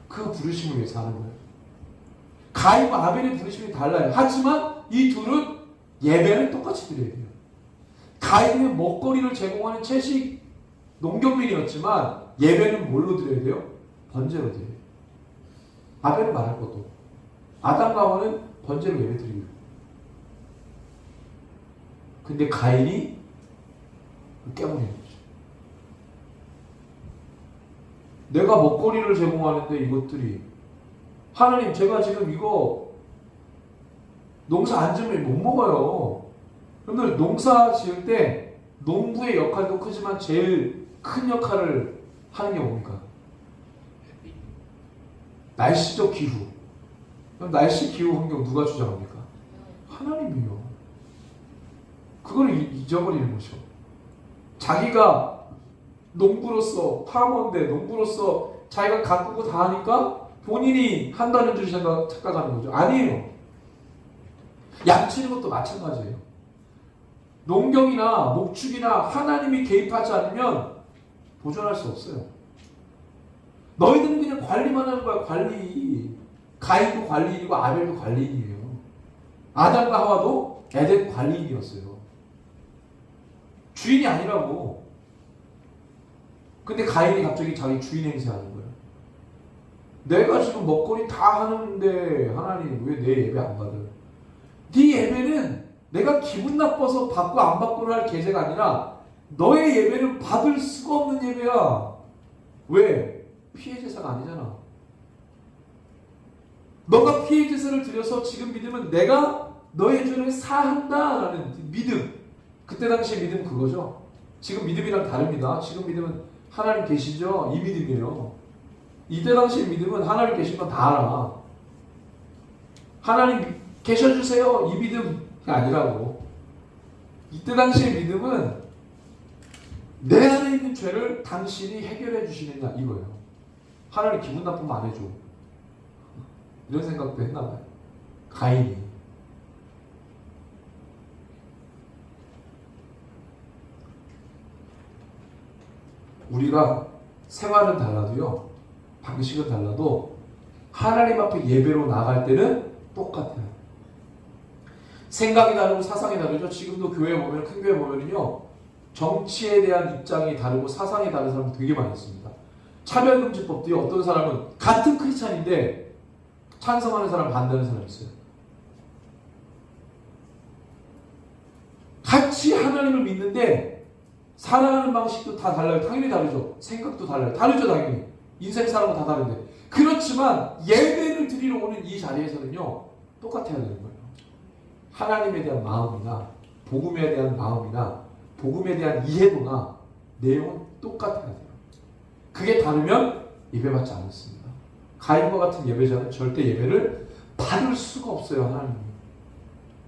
그 부르심을 위해서 하는 거예요. 가인과 아벨의 부르심이 달라요. 하지만 이 둘은 예배는 똑같이 드려야 돼요. 가인은 먹거리를 제공하는 채식 농경민이었지만 예배는 뭘로 드려야 돼요? 번제로 드려야 돼요. 아벨은 말할 것도. 아담과 하와는 번제로 예배 드리고. 근데 가인이 깨버리는 거죠. 내가 먹거리를 제공하는데 이것들이 하나님 제가 지금 이거 농사 안 지으면 못 먹어요. 여러분들 농사 지을 때 농부의 역할도 크지만 제일 큰 역할을 하는 게 뭡니까? 날씨적 기후. 그럼 날씨 기후 환경 누가 주장합니까? 하나님이요. 그걸 잊어버리는 거죠. 자기가 농부로서 파머인데 농부로서 자기가 가꾸고 다 하니까 본인이 한다는 줄 착각하는 거죠. 아니에요. 양치는 것도 마찬가지예요. 농경이나 목축이나 하나님이 개입하지 않으면 보존할 수 없어요. 너희들은 그냥 관리만 하는 거야. 관리. 가인도 관리인이고 아벨도 관리인이에요. 아담과 하와도 에덴 관리인이었어요. 주인이 아니라고. 근데 가인이 갑자기 자기 주인 행세하는 거예요. 내가 지금 먹거리 다 하는데 하나님 왜 내 예배 안 받아? 네 예배는 내가 기분 나빠서 받고 안 받고를 할 계제가 아니라 너의 예배는 받을 수가 없는 예배야. 왜? 피해 제사가 아니잖아. 너가 피해 제사를 드려서 지금 믿으면 내가 너의 죄를 사한다라는 믿음. 그때 당시의 믿음 그거죠. 지금 믿음이랑 다릅니다. 지금 믿음은 하나님 계시죠? 이 믿음이에요. 이때 당시의 믿음은 하나님 계신 건 다 알아. 하나님 계셔주세요. 이 믿음이 아니라고. 이때 당시의 믿음은 내 안에 있는 죄를 당신이 해결해 주시느냐 이거예요. 하나님 기분 나쁘면 안 해줘. 이런 생각도 했나 봐요. 가인이. 우리가 생활은 달라도요. 방식은 달라도 하나님 앞에 예배로 나갈 때는 똑같아요. 생각이 다르고 사상이 다르죠. 지금도 교회 보면 큰 교회 보면은요. 정치에 대한 입장이 다르고 사상이 다른 사람 되게 많이 있습니다. 차별금지법도요. 어떤 사람은 같은 크리스찬인데 찬성하는 사람, 반대하는 사람 있어요. 같이 하나님을 믿는데 살아가는 방식도 다 달라요. 당연히 다르죠. 생각도 달라요. 다르죠, 당연히. 인생 사람은 다 다른데. 그렇지만 예배를 드리러 오는 이 자리에서는요, 똑같아야 되는 거예요. 하나님에 대한 마음이나 복음에 대한 마음이나 복음에 대한 이해도나 내용은 똑같아야 돼요. 그게 다르면 예배받지 않습니다. 가인과 같은 예배자는 절대 예배를 받을 수가 없어요, 하나님이.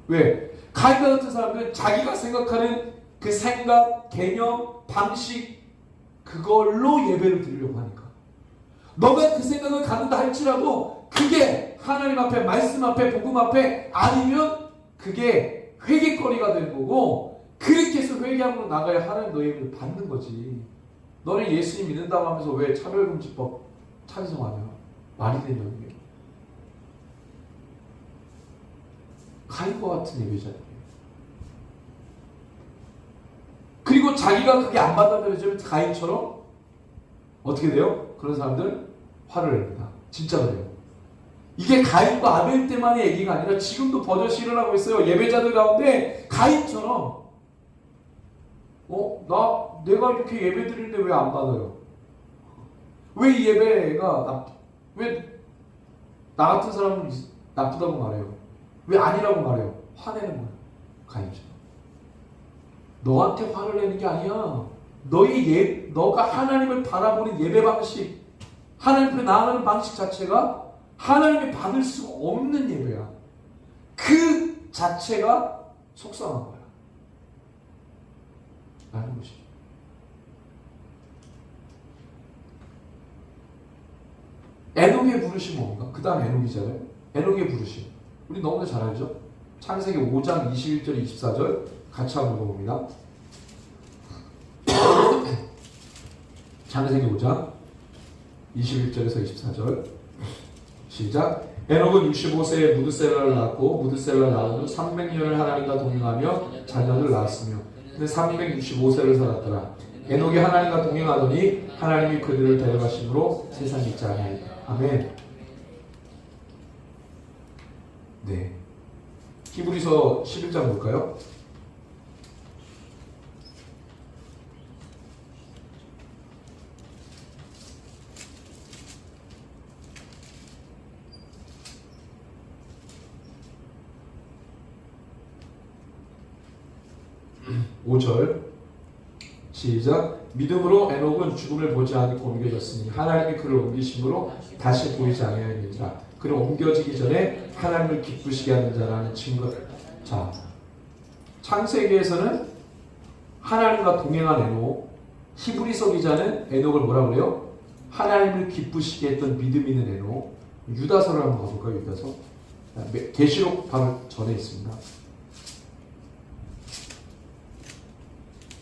왜? 가인과 같은 사람은 자기가 생각하는 그 생각, 개념, 방식, 그걸로 예배를 드리려고 하니까. 너가 그 생각을 갖는다 할지라도 그게 하나님 앞에, 말씀 앞에, 복음 앞에 아니면 그게 회개거리가 되는 거고, 그렇게 해서 회개함으로 나가야 하나님 너의 예배를 받는 거지. 너는 예수님 믿는다고 하면서 왜 차별금지법 찬성하냐? 말이 되냐 이게. 가인과 같은 예배자예요. 그리고 자기가 그게 안 받아들여지면 가인처럼 어떻게 돼요? 그런 사람들 화를 냅니다. 진짜 그래요. 이게 가인과 아벨 때만의 얘기가 아니라 지금도 버젓이 일어나고 있어요. 예배자들 가운데 가인처럼 내가 이렇게 예배 드리는데 왜 안 받아요? 왜 이 예배가 왜 나 같은 사람은 나쁘다고 말해요? 왜 아니라고 말해요? 화내는 거예요. 가인처럼. 너한테 화를 내는 게 아니야. 너가 하나님을 바라보는 예배 방식, 하나님 앞에 나아가는 방식 자체가 하나님이 받을 수가 없는 예배야. 그 자체가 속상한 거야. 라는 것이죠. 에녹의 부르심 뭔가? 그 다음 에녹이잖아요. 에녹의 부르심. 우리 너무나 잘 알죠? 창세기 5장 21절 24절 같이 한번 읽어봅니다. 창세기 5장 21절에서 24절 시작. 에녹은 65세에 무드셀라를 낳았고 무드셀라 낳은 후 300년을 하나님과 동행하며 자녀를 낳았으며 그는 365세를 살았더라. 에녹이 하나님과 동행하더니 하나님이 그들을 데려가심으로 세상에 있지 아니하리라. 아멘. 네. 히브리서 11장 볼까요? (5절) 시작. 믿음으로 에녹은 죽음을 보지 않고 옮겨졌으니 하나님이 그를 옮기심으로 다시 보이지 아니하니라. 그는 옮겨지기 전에 하나님을 기쁘시게 하는 자라는 증거. 자, 창세기에서는 하나님과 동행한 에녹, 히브리서 기자는 에녹을 뭐라고 그래요? 하나님을 기쁘시게 했던 믿음 있는 에녹. 유다서를 한번 가볼까요? 유다서. 계시록 바로 전에 있습니다.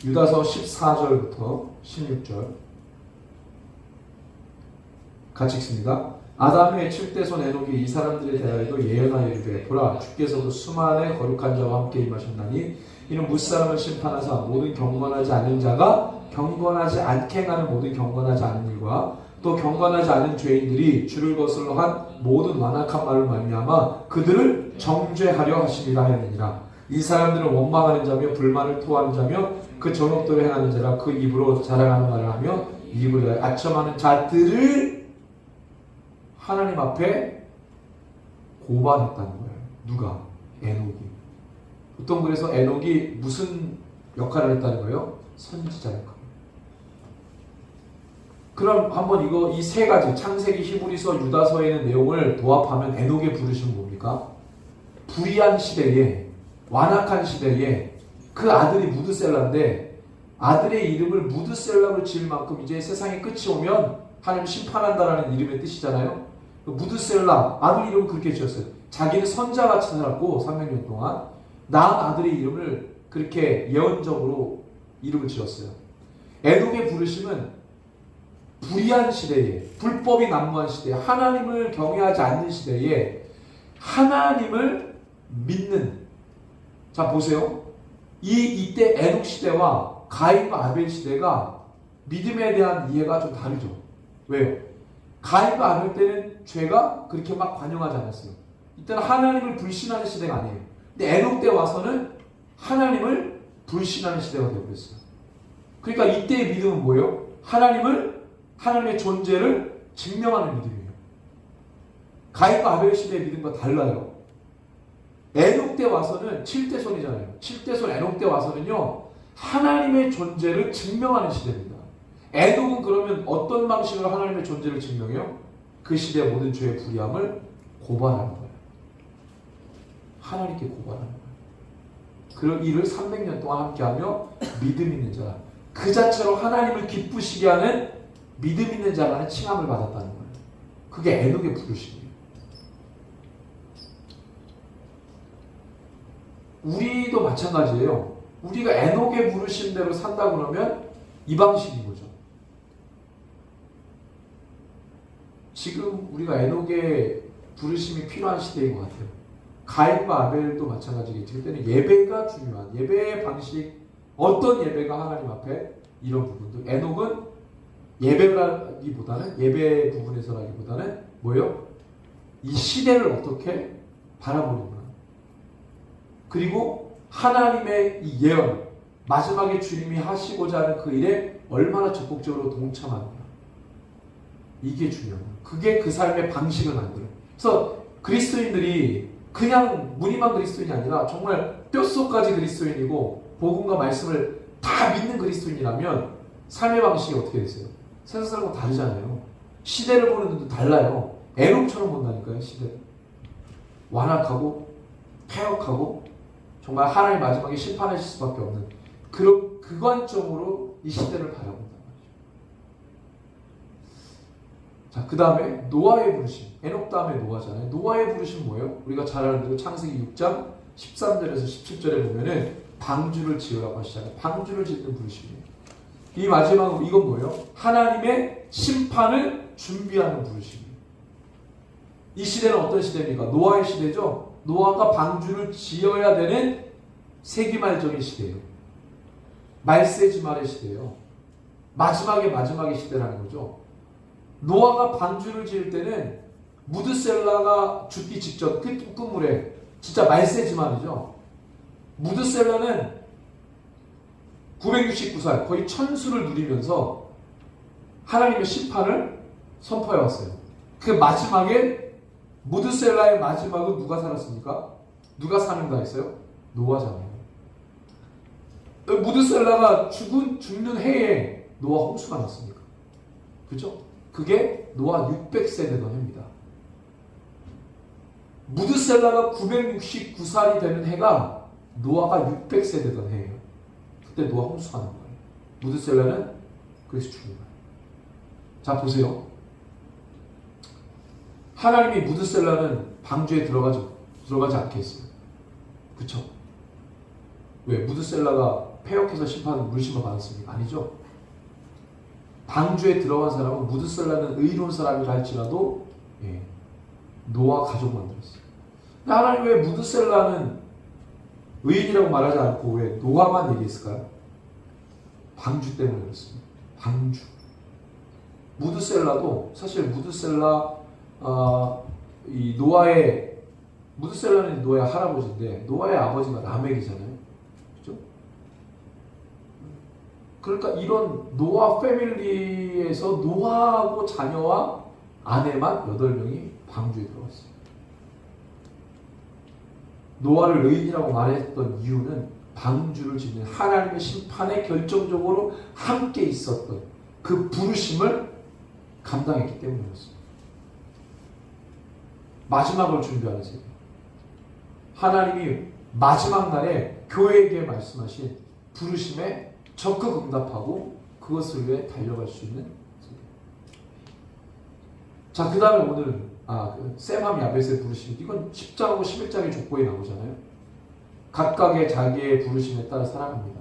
유다서 14절부터 16절 같이 읽습니다. 아담의 7대손 에녹이 이 사람들의 대하여도 예언하여 이르되 보라 주께서도 수많은 거룩한 자와 함께 임하셨나니 이는 무사람을 심판하사 모든 경건하지 않은 자가 경건하지 않게 행하는 모든 경건하지 않은 일과 또 경건하지 않은 죄인들이 주를 거슬러 한 모든 완악한 말을 말미암아 그들을 정죄하려 하시리라 하였느니라. 이 사람들은 원망하는 자며 불만을 토하는 자며 그 정욕대로 행하는 자라. 그 입으로 자랑하는 말을 하며 입을 아첨하는 자들을 하나님 앞에 고발했다는 거예요. 누가? 에녹이. 보통 그래서 에녹이 무슨 역할을 했다는 거예요? 선지자 역할. 그럼 한번 이 세 가지 창세기, 히브리서, 유다서에 있는 내용을 도합하면 에녹의 부르심은 뭡니까? 불의한 시대에, 완악한 시대에 그 아들이 무드셀라인데 아들의 이름을 무드셀라로 지을 만큼 이제 세상의 끝이 오면 하나님 심판한다라는 이름의 뜻이잖아요. 무드셀라 아들 이름을 그렇게 지었어요. 자기는 선자같이 살았고 300년 동안 낳은 아들의 이름을 그렇게 예언적으로 이름을 지었어요. 에녹의 부르심은 불의한 시대에, 불법이 난무한 시대에, 하나님을 경외하지 않는 시대에 하나님을 믿는. 자 보세요. 이때 에녹 시대와 가인과 아벨 시대가 믿음에 대한 이해가 좀 다르죠. 왜요? 가인과 아벨 때는 죄가 그렇게 막 관영하지 않았어요. 이때는 하나님을 불신하는 시대가 아니에요. 근데 에녹 때 와서는 하나님을 불신하는 시대가 되어버렸어요. 그러니까 이때의 믿음은 뭐예요? 하나님의 존재를 증명하는 믿음이에요. 가인과 아벨 시대의 믿음과 달라요. 에녹 때 와서는 7대손이잖아요. 7대손 에녹 때 와서는요, 하나님의 존재를 증명하는 시대입니다. 에녹은 그러면 어떤 방식으로 하나님의 존재를 증명해요? 그 시대의 모든 죄의 불의함을 고발하는 거예요. 하나님께 고발하는 거예요. 그 일을 300년 동안 함께하며 믿음 있는 자, 그 자체로 하나님을 기쁘시게 하는 믿음 있는 자라는 칭함을 받았다는 거예요. 그게 에녹의 부르심이에요. 우리도 마찬가지예요. 우리가 에녹의 부르심대로 산다 그러면 이 방식인 거죠. 지금 우리가 에녹의 부르심이 필요한 시대인 것 같아요. 가인과 아벨도 마찬가지겠지. 그때는 예배가 중요한, 예배의 방식, 어떤 예배가 하나님 앞에, 이런 부분들. 에녹은 예배라기보다는, 예배 부분에서라기보다는 뭐예요? 이 시대를 어떻게 바라보는가. 그리고 하나님의 이 예언, 마지막에 주님이 하시고자 하는 그 일에 얼마나 적극적으로 동참하는가. 이게 중요한 거예요. 그게 그 삶의 방식을 만들어요. 그래서 그리스도인들이 그냥 무늬만 그리스도인이 아니라 정말 뼛속까지 그리스도인이고 복음과 말씀을 다 믿는 그리스도인이라면 삶의 방식이 어떻게 되세요? 세상 사람과 다르잖아요. 시대를 보는 눈도 달라요. 에녹처럼 본다니까요. 시대를. 완악하고 폐역하고 정말 하나님 마지막에 심판하실 수밖에 없는 그 관점으로 이 시대를 바라본단 말이죠. 자, 그 다음에 노아의 부르심. 에녹 다음에 노아잖아요. 노아의 부르심 뭐예요? 우리가 잘 아는 대로 창세기 6장 13절에서 17절에 보면은 방주를 지으라고 하시잖아요. 방주를 짓는 부르심이에요. 이 마지막으로 이건 뭐예요? 하나님의 심판을 준비하는 부르심이에요. 이 시대는 어떤 시대입니까? 노아의 시대죠. 노아가 방주를 지어야 되는 세기말적인 시대예요. 말세지말의 시대예요. 마지막의 시대라는 거죠. 노아가 방주를 지을 때는 무드셀라가 죽기 직전 끝물에 진짜 말세지말이죠. 무드셀라는 969살 거의 천수를 누리면서 하나님의 심판을 선포해 왔어요. 그 마지막에 무드셀라의 마지막은 누가 살았습니까? 누가 사는가 했어요? 노아잖아요. 무드셀라가 죽는 해에 노아 홍수가 났습니까? 그죠? 그게 노아 600세 되던 해입니다. 무드셀라가 969살이 되는 해가 노아가 600세 되던 해예요. 그때 노아 홍수가 난 거예요. 무드셀라는 그래서 죽은 거예요. 자, 보세요. 하나님이 무드셀라는 방주에 들어가지 않게 했어요. 그쵸? 왜? 무드셀라가 폐역해서 물심을 받았습니까? 아니죠. 방주에 들어간 사람은 무드셀라는 의로운 사람이라 할지라도 노아 가족 만들었어요. 근데 하나님 왜 무드셀라는 의인이라고 말하지 않고 왜 노아만 얘기했을까요? 방주 때문에 그렇습니다. 방주. 무드셀라도 사실 무드셀라는 노아의 할아버지인데 노아의 아버지가 라멕이잖아요. 그죠? 그러니까 이런 노아 패밀리에서 노아하고 자녀와 아내만 8명이 방주에 들어갔어요. 노아를 의인이라고 말했던 이유는 방주를 짓는 하나님의 심판에 결정적으로 함께 있었던 그 부르심을 감당했기 때문이었습니다. 마지막을 준비하는 세계. 하나님이 마지막 날에 교회에게 말씀하신 부르심에 적극 응답하고 그것을 위해 달려갈 수 있는 세계. 자, 그 다음에 오늘 셈함 야벳의 부르심. 이건 10장하고 11장의 족보에 나오잖아요. 각각의 자기의 부르심에 따라 살아갑니다.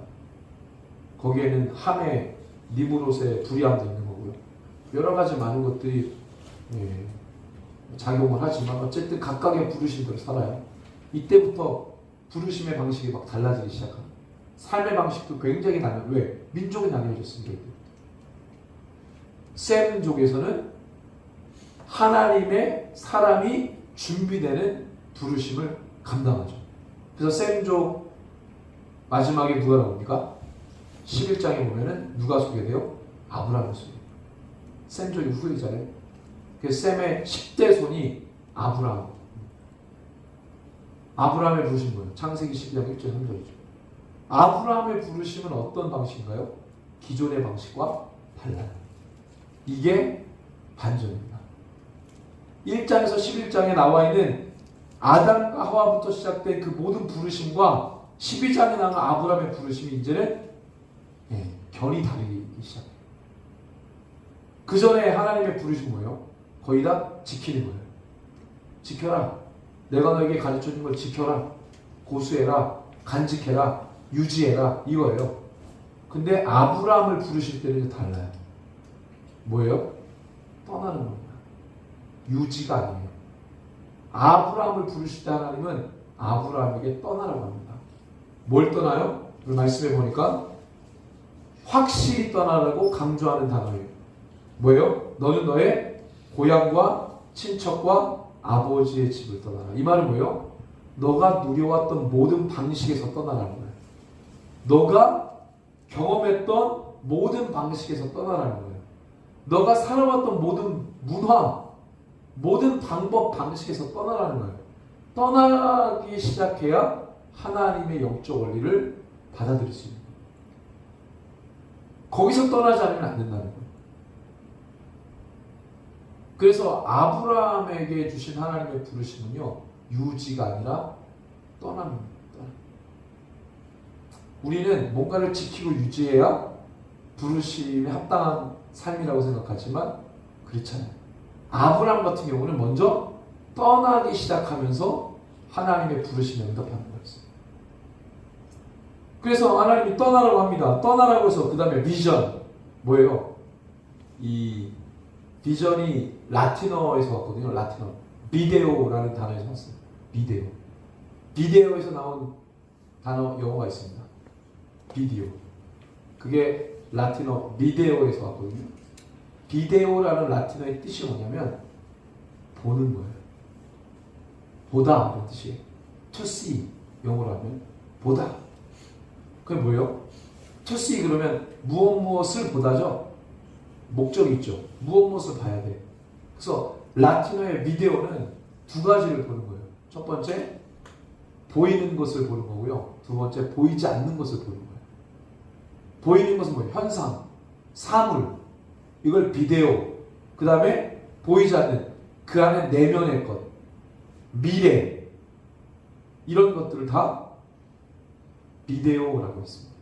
거기에는 함의 니므롯의 불의함도 있는 거고요. 여러 가지 많은 것들이 작용을 하지만 어쨌든 각각의 부르심대로 살아요. 이때부터 부르심의 방식이 막 달라지기 시작합니다. 삶의 방식도 굉장히 왜? 민족이 나뉘어졌습니다. 셈족에서는 하나님의 사람이 준비되는 부르심을 감당하죠. 그래서 셈족 마지막에 누가 나옵니까? 11장에 보면은 누가 소개돼요? 아브라함이 소개돼요. 셈족의 후예자예요. 그래서 셈의 10대 손이 아브라함. 아브라함의 부르심 뭐예요? 창세기 12장 1절 3절이죠. 아브라함의 부르심은 어떤 방식인가요? 기존의 방식과 달라요. 이게 반전입니다. 1장에서 11장에 나와 있는 아담과 하와부터 시작된 그 모든 부르심과 12장에 나온 아브라함의 부르심이 이제는 결이 다르기 시작해요. 그 전에 하나님의 부르심 뭐예요? 거의 다 지키는 거예요. 지켜라. 내가 너에게 가르쳐준 걸 지켜라. 고수해라. 간직해라. 유지해라. 이거예요. 근데 아브라함을 부르실 때는 달라요. 뭐예요? 떠나는 겁니다. 유지가 아니에요. 아브라함을 부르실 때 하나님은 아브라함에게 떠나라고 합니다. 뭘 떠나요? 오늘 말씀해 보니까 확실히 떠나라고 강조하는 단어예요. 뭐예요? 너는 너의 고향과 친척과 아버지의 집을 떠나라. 이 말은 뭐예요? 너가 누려왔던 모든 방식에서 떠나라는 거예요. 너가 경험했던 모든 방식에서 떠나라는 거예요. 너가 살아왔던 모든 문화, 모든 방법, 방식에서 떠나라는 거예요. 떠나기 시작해야 하나님의 영적 원리를 받아들일 수 있는 거예요. 거기서 떠나지 않으면 안 된다는 거예요. 그래서 아브라함에게 주신 하나님의 부르심은요, 유지가 아니라 떠납니다. 우리는 뭔가를 지키고 유지해야 부르심에 합당한 삶이라고 생각하지만 그렇지 않아요. 아브라함 같은 경우는 먼저 떠나기 시작하면서 하나님의 부르심에 응답하는 거였어요. 그래서 하나님이 떠나라고 합니다. 떠나라고 해서 그 다음에 비전 뭐예요? 이 비전이 라틴어에서 왔거든요. 라틴어 비데오라는 단어에서 왔어요. 비데오. 비데오에서 나온 단어 영어가 있습니다. 비디오. 그게 라틴어 비데오에서 왔거든요. 비데오라는 라틴어의 뜻이 뭐냐면 보는 거예요. 보다 이런 뜻이에요. To see 영어로 하면 보다. 그게 뭐예요? To see 그러면 무엇을 보다죠. 목적이 있죠. 무엇을 봐야 돼. 그래서 라틴어의 비데오는 두 가지를 보는 거예요. 첫 번째 보이는 것을 보는 거고요. 두 번째 보이지 않는 것을 보는 거예요. 보이는 것은 뭐예요? 현상, 사물. 이걸 비데오. 그 다음에 보이지 않는 그 안에 내면의 것, 미래. 이런 것들을 다 비데오라고 했습니다.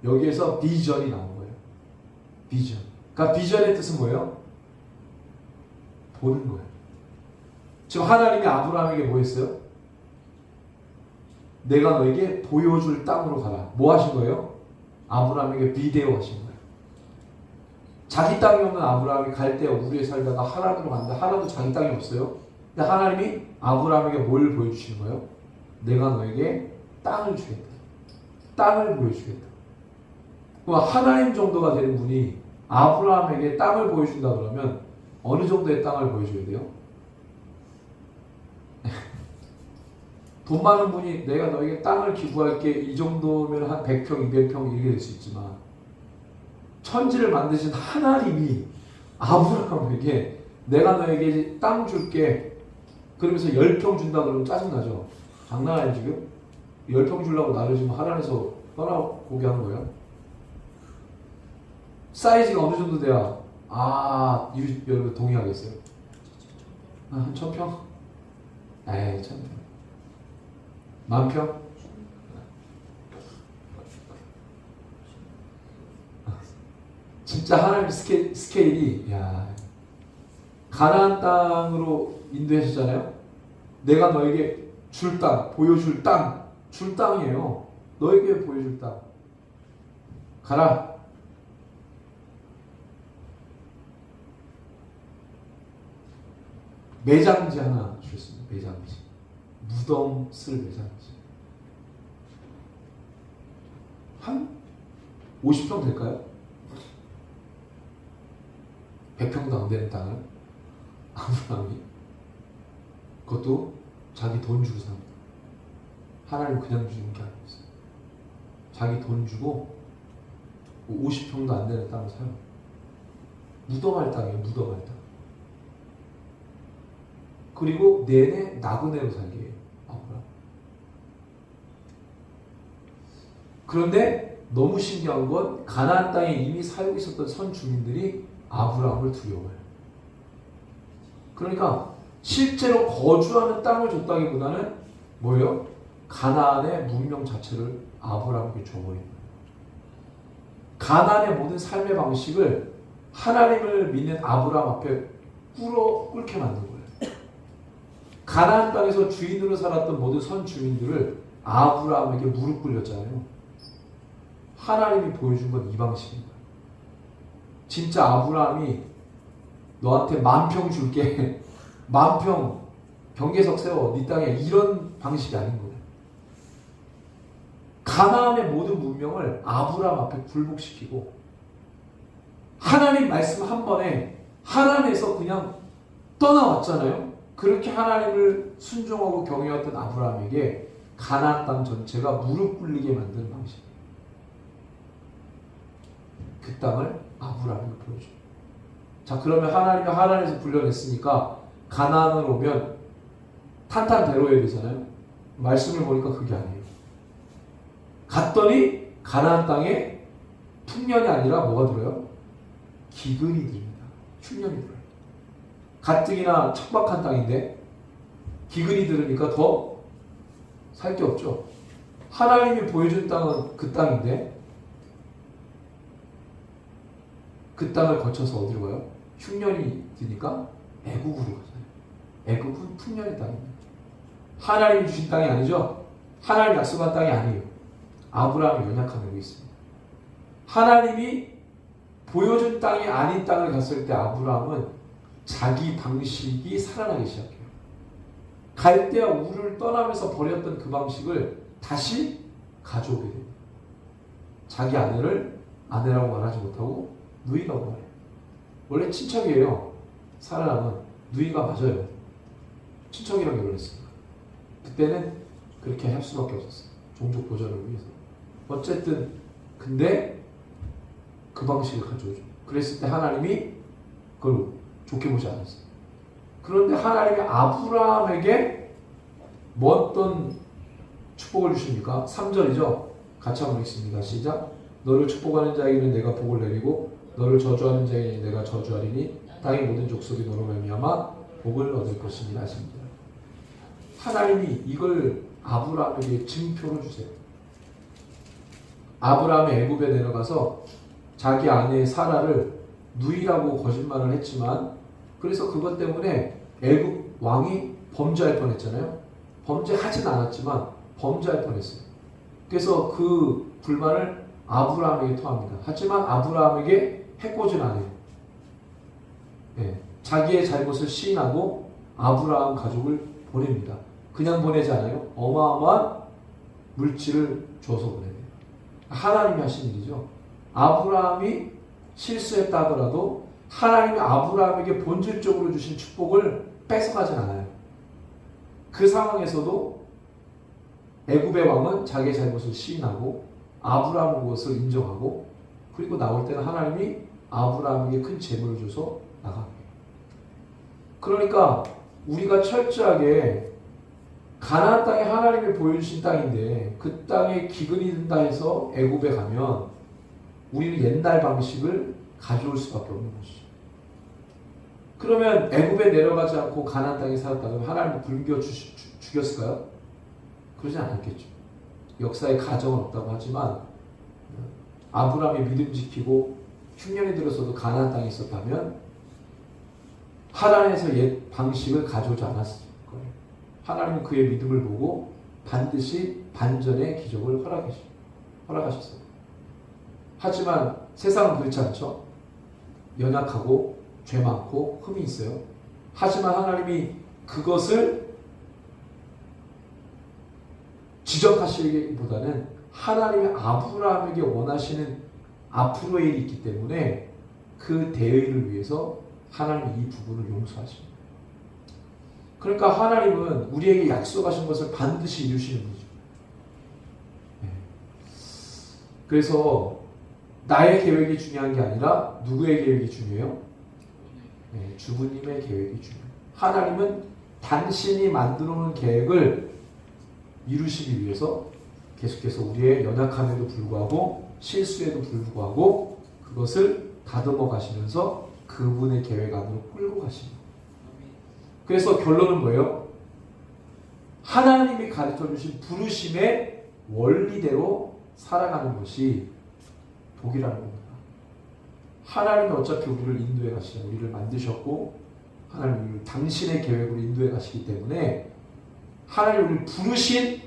여기에서 비전이 나온 거예요. 비전. 그러니까 비전의 뜻은 뭐예요? 보는 거예요. 지금 하나님이 아브라함에게 뭐 했어요? 내가 너에게 보여줄 땅으로 가라. 뭐 하신 거예요? 아브라함에게 비데오 하신 거예요. 자기 땅이 없는 아브라함이 갈대아 우르에 살다가 하란으로 간다. 하란도 자기 땅이 없어요. 근데 하나님이 아브라함에게 뭘 보여주시는 거예요? 내가 너에게 땅을 주겠다. 땅을 보여주겠다. 그럼 하나님 정도가 되는 분이 아브라함에게 땅을 보여준다 그러면 어느 정도의 땅을 보여줘야 돼요? 돈 많은 분이 내가 너에게 땅을 기부할게 이 정도면 한 100평, 200평 이렇게 될 수 있지만 천지를 만드신 하나님이 아브라함에게 내가 너에게 땅 줄게 그러면서 10평 준다 그러면 짜증나죠? 장난 아니에요 지금? 10평 주려고 나를 지금 하란에서 떠나보게 하는 거예요? 사이즈가 어느 정도 돼야 여러분 동의하겠어요? 한 1000평? 에이 1000평 10,000평? 진짜 하나님 스케일이 가나안 땅으로 인도하셨잖아요. 내가 너에게 줄 땅, 보여줄 땅, 줄 땅이에요. 너에게 보여줄 땅. 가라. 매장지 하나 주셨습니다. 매장지. 무덤 쓸 매장지. 한 50평 될까요? 100평도 안 되는 땅을 아브라함이. 그것도 자기 돈 주고 삽니다. 하나님 그냥 주는 게 아니었어요. 자기 돈 주고 50평도 안 되는 땅을 사요. 무덤할 땅이에요. 무덤할 땅. 그리고 내내 나그네로 살게 해요. 아브라함. 그런데 너무 신기한 건 가나안 땅에 이미 살고 있었던 선 주민들이 아브라함을 두려워해요. 그러니까 실제로 거주하는 땅을 줬다기보다는 뭐예요? 가나안의 문명 자체를 아브라함에게 줘버린 거예요. 가나안의 모든 삶의 방식을 하나님을 믿는 아브라함 앞에 꿇게 만든 거예요. 가나안 땅에서 주인으로 살았던 모든 선 주민들을 아브라함에게 무릎 꿇렸잖아요. 하나님이 보여준 건 이 방식입니다. 진짜 아브라함이 너한테 10,000평 줄게. 10,000평 경계석 세워. 네 땅에 이런 방식이 아닌 거예요. 가나안의 모든 문명을 아브라함 앞에 굴복시키고 하나님 말씀 한 번에 하나님에서 그냥 떠나왔잖아요. 그렇게 하나님을 순종하고 경외했던 아브라함에게 가나안 땅 전체가 무릎 꿇리게 만드는 방식이에요. 그 땅을 아브라함에게 보여줘요. 자, 그러면 하나님이 하나님에서 불러냈으니까 가나안으로 오면 탄탄대로해야 되잖아요. 말씀을 보니까 그게 아니에요. 갔더니 가나안 땅에 풍년이 아니라 뭐가 들어요? 기근이 듭니다. 흉년이 들어요. 가뜩이나 척박한 땅인데 기근이 들으니까 더 살 게 없죠. 하나님이 보여준 땅은 그 땅인데 그 땅을 거쳐서 어디로 가요? 흉년이 드니까 애굽으로 가잖아요. 애굽은 풍년의 땅입니다. 하나님이 주신 땅이 아니죠. 하나님 약속한 땅이 아니에요. 아브라함이 연약한 여기 있습니다. 하나님이 보여준 땅이 아닌 땅을 갔을 때 아브라함은 자기 방식이 살아나기 시작해요. 갈대아 우르를 떠나면서 버렸던 그 방식을 다시 가져오게 됩니다. 자기 아내를 아내라고 말하지 못하고 누이라고 말해요. 원래 친척이에요. 사라는 누이가 맞아요. 친척이랑 결혼했습니다. 그때는 그렇게 할 수밖에 없었어요. 종족 보전을 위해서. 어쨌든 근데 그 방식을 가져오죠. 그랬을 때 하나님이 그걸 좋게 보지 않았어요. 그런데 하나님이 아브라함에게 뭐 어떤 축복을 주십니까? 3절이죠. 같이 한번 읽습니다. 시작. 너를 축복하는 자에게는 내가 복을 내리고 너를 저주하는 자에게는 내가 저주하리니 땅의 모든 족속이 너로 말미암아 복을 얻을 것이니라 하십니다. 하나님이 이걸 아브라함에게 증표로 주세요. 아브라함이 애굽에 내려가서 자기 아내 사라를 누이라고 거짓말을 했지만 그래서 그것 때문에 애굽 왕이 범죄할 뻔했잖아요. 범죄하진 않았지만 범죄할 뻔했어요. 그래서 그 불만을 아브라함에게 토합니다. 하지만 아브라함에게 해코지는 안 해요. 네, 자기의 잘못을 시인하고 아브라함 가족을 보냅니다. 그냥 보내지 않아요. 어마어마한 물질을 줘서 보내요. 하나님이 하신 일이죠. 아브라함이 실수했다 하더라도 하나님이 아브라함에게 본질적으로 주신 축복을 뺏어가진 않아요. 그 상황에서도 애굽의 왕은 자기의 잘못을 시인하고 아브라함은 그것을 인정하고 그리고 나올 때는 하나님이 아브라함에게 큰 재물을 줘서 나가게. 그러니까 우리가 철저하게 가나안 땅이 하나님이 보여주신 땅인데 그 땅에 기근이 든다 해서 애굽에 가면 우리는 옛날 방식을 가져올 수밖에 없는 것이죠. 그러면 애굽에 내려가지 않고 가나안 땅에 살았다 그러면 하나님이 굶겨 죽였을까요? 그러진 않았겠죠. 역사에 가정은 없다고 하지만 아브라함이 믿음 지키고 흉년이 들어서도 가나안 땅에 있었다면 하나님에서 옛 방식을 가져오지 않았을 거예요. 하나님은 그의 믿음을 보고 반드시 반전의 기적을 허락하셨어요. 하지만 세상은 그렇지 않죠. 연약하고 죄 많고 흠이 있어요. 하지만 하나님이 그것을 지적하시기보다는 하나님이 아브라함에게 원하시는 앞으로의 일이 있기 때문에 그 대의를 위해서 하나님이 이 부분을 용서하십니다. 그러니까 하나님은 우리에게 약속하신 것을 반드시 이루시는 거죠. 그래서 나의 계획이 중요한 게 아니라 누구의 계획이 중요해요? 주부님의 계획이 중요해요. 하나님은 당신이 만들어 놓은 계획을 이루시기 위해서 계속해서 우리의 연약함에도 불구하고 실수에도 불구하고 그것을 다듬어 가시면서 그분의 계획 안으로 끌고 가십니다. 그래서 결론은 뭐예요? 하나님이 가르쳐 주신 부르심의 원리대로 살아가는 것이 복이라는 겁니다. 하나님이 어차피 우리를 인도해 가시고 우리를 만드셨고 하나님이 당신의 계획으로 인도해 가시기 때문에 하나님이 우리를 부르신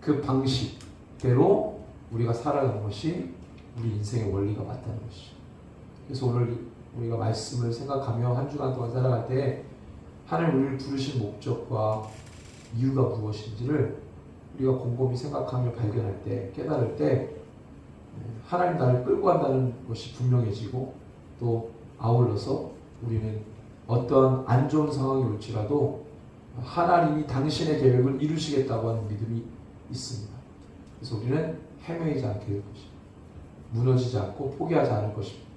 그 방식대로 우리가 살아가는 것이 우리 인생의 원리가 맞다는 것이죠. 그래서 오늘 우리가 말씀을 생각하며 한 주간 동안 살아갈 때 하나님 우리를 부르신 목적과 이유가 무엇인지를 우리가 곰곰이 생각하며 발견할 때, 깨달을 때 하나님 나를 끌고 간다는 것이 분명해지고 또 아울러서 우리는 어떤 안 좋은 상황이 올지라도 하나님이 당신의 계획을 이루시겠다고 하는 믿음이 있습니다. 그래서 우리는 헤매이지 않게 될 것입니다. 무너지지 않고 포기하지 않을 것입니다.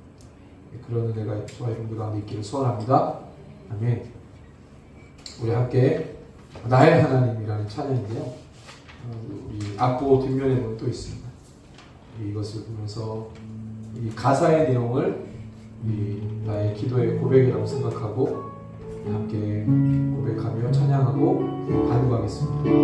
그런 은혜가 저와 여러분들 가운데 있기를 소원합니다. 아멘. 우리 함께 나의 하나님이라는 찬양인데요. 우리 악보 뒷면에 보면 또 있습니다. 이것을 보면서 이 가사의 내용을 나의 기도의 고백이라고 생각하고 함께 고백하며 찬양하고 반응하겠습니다.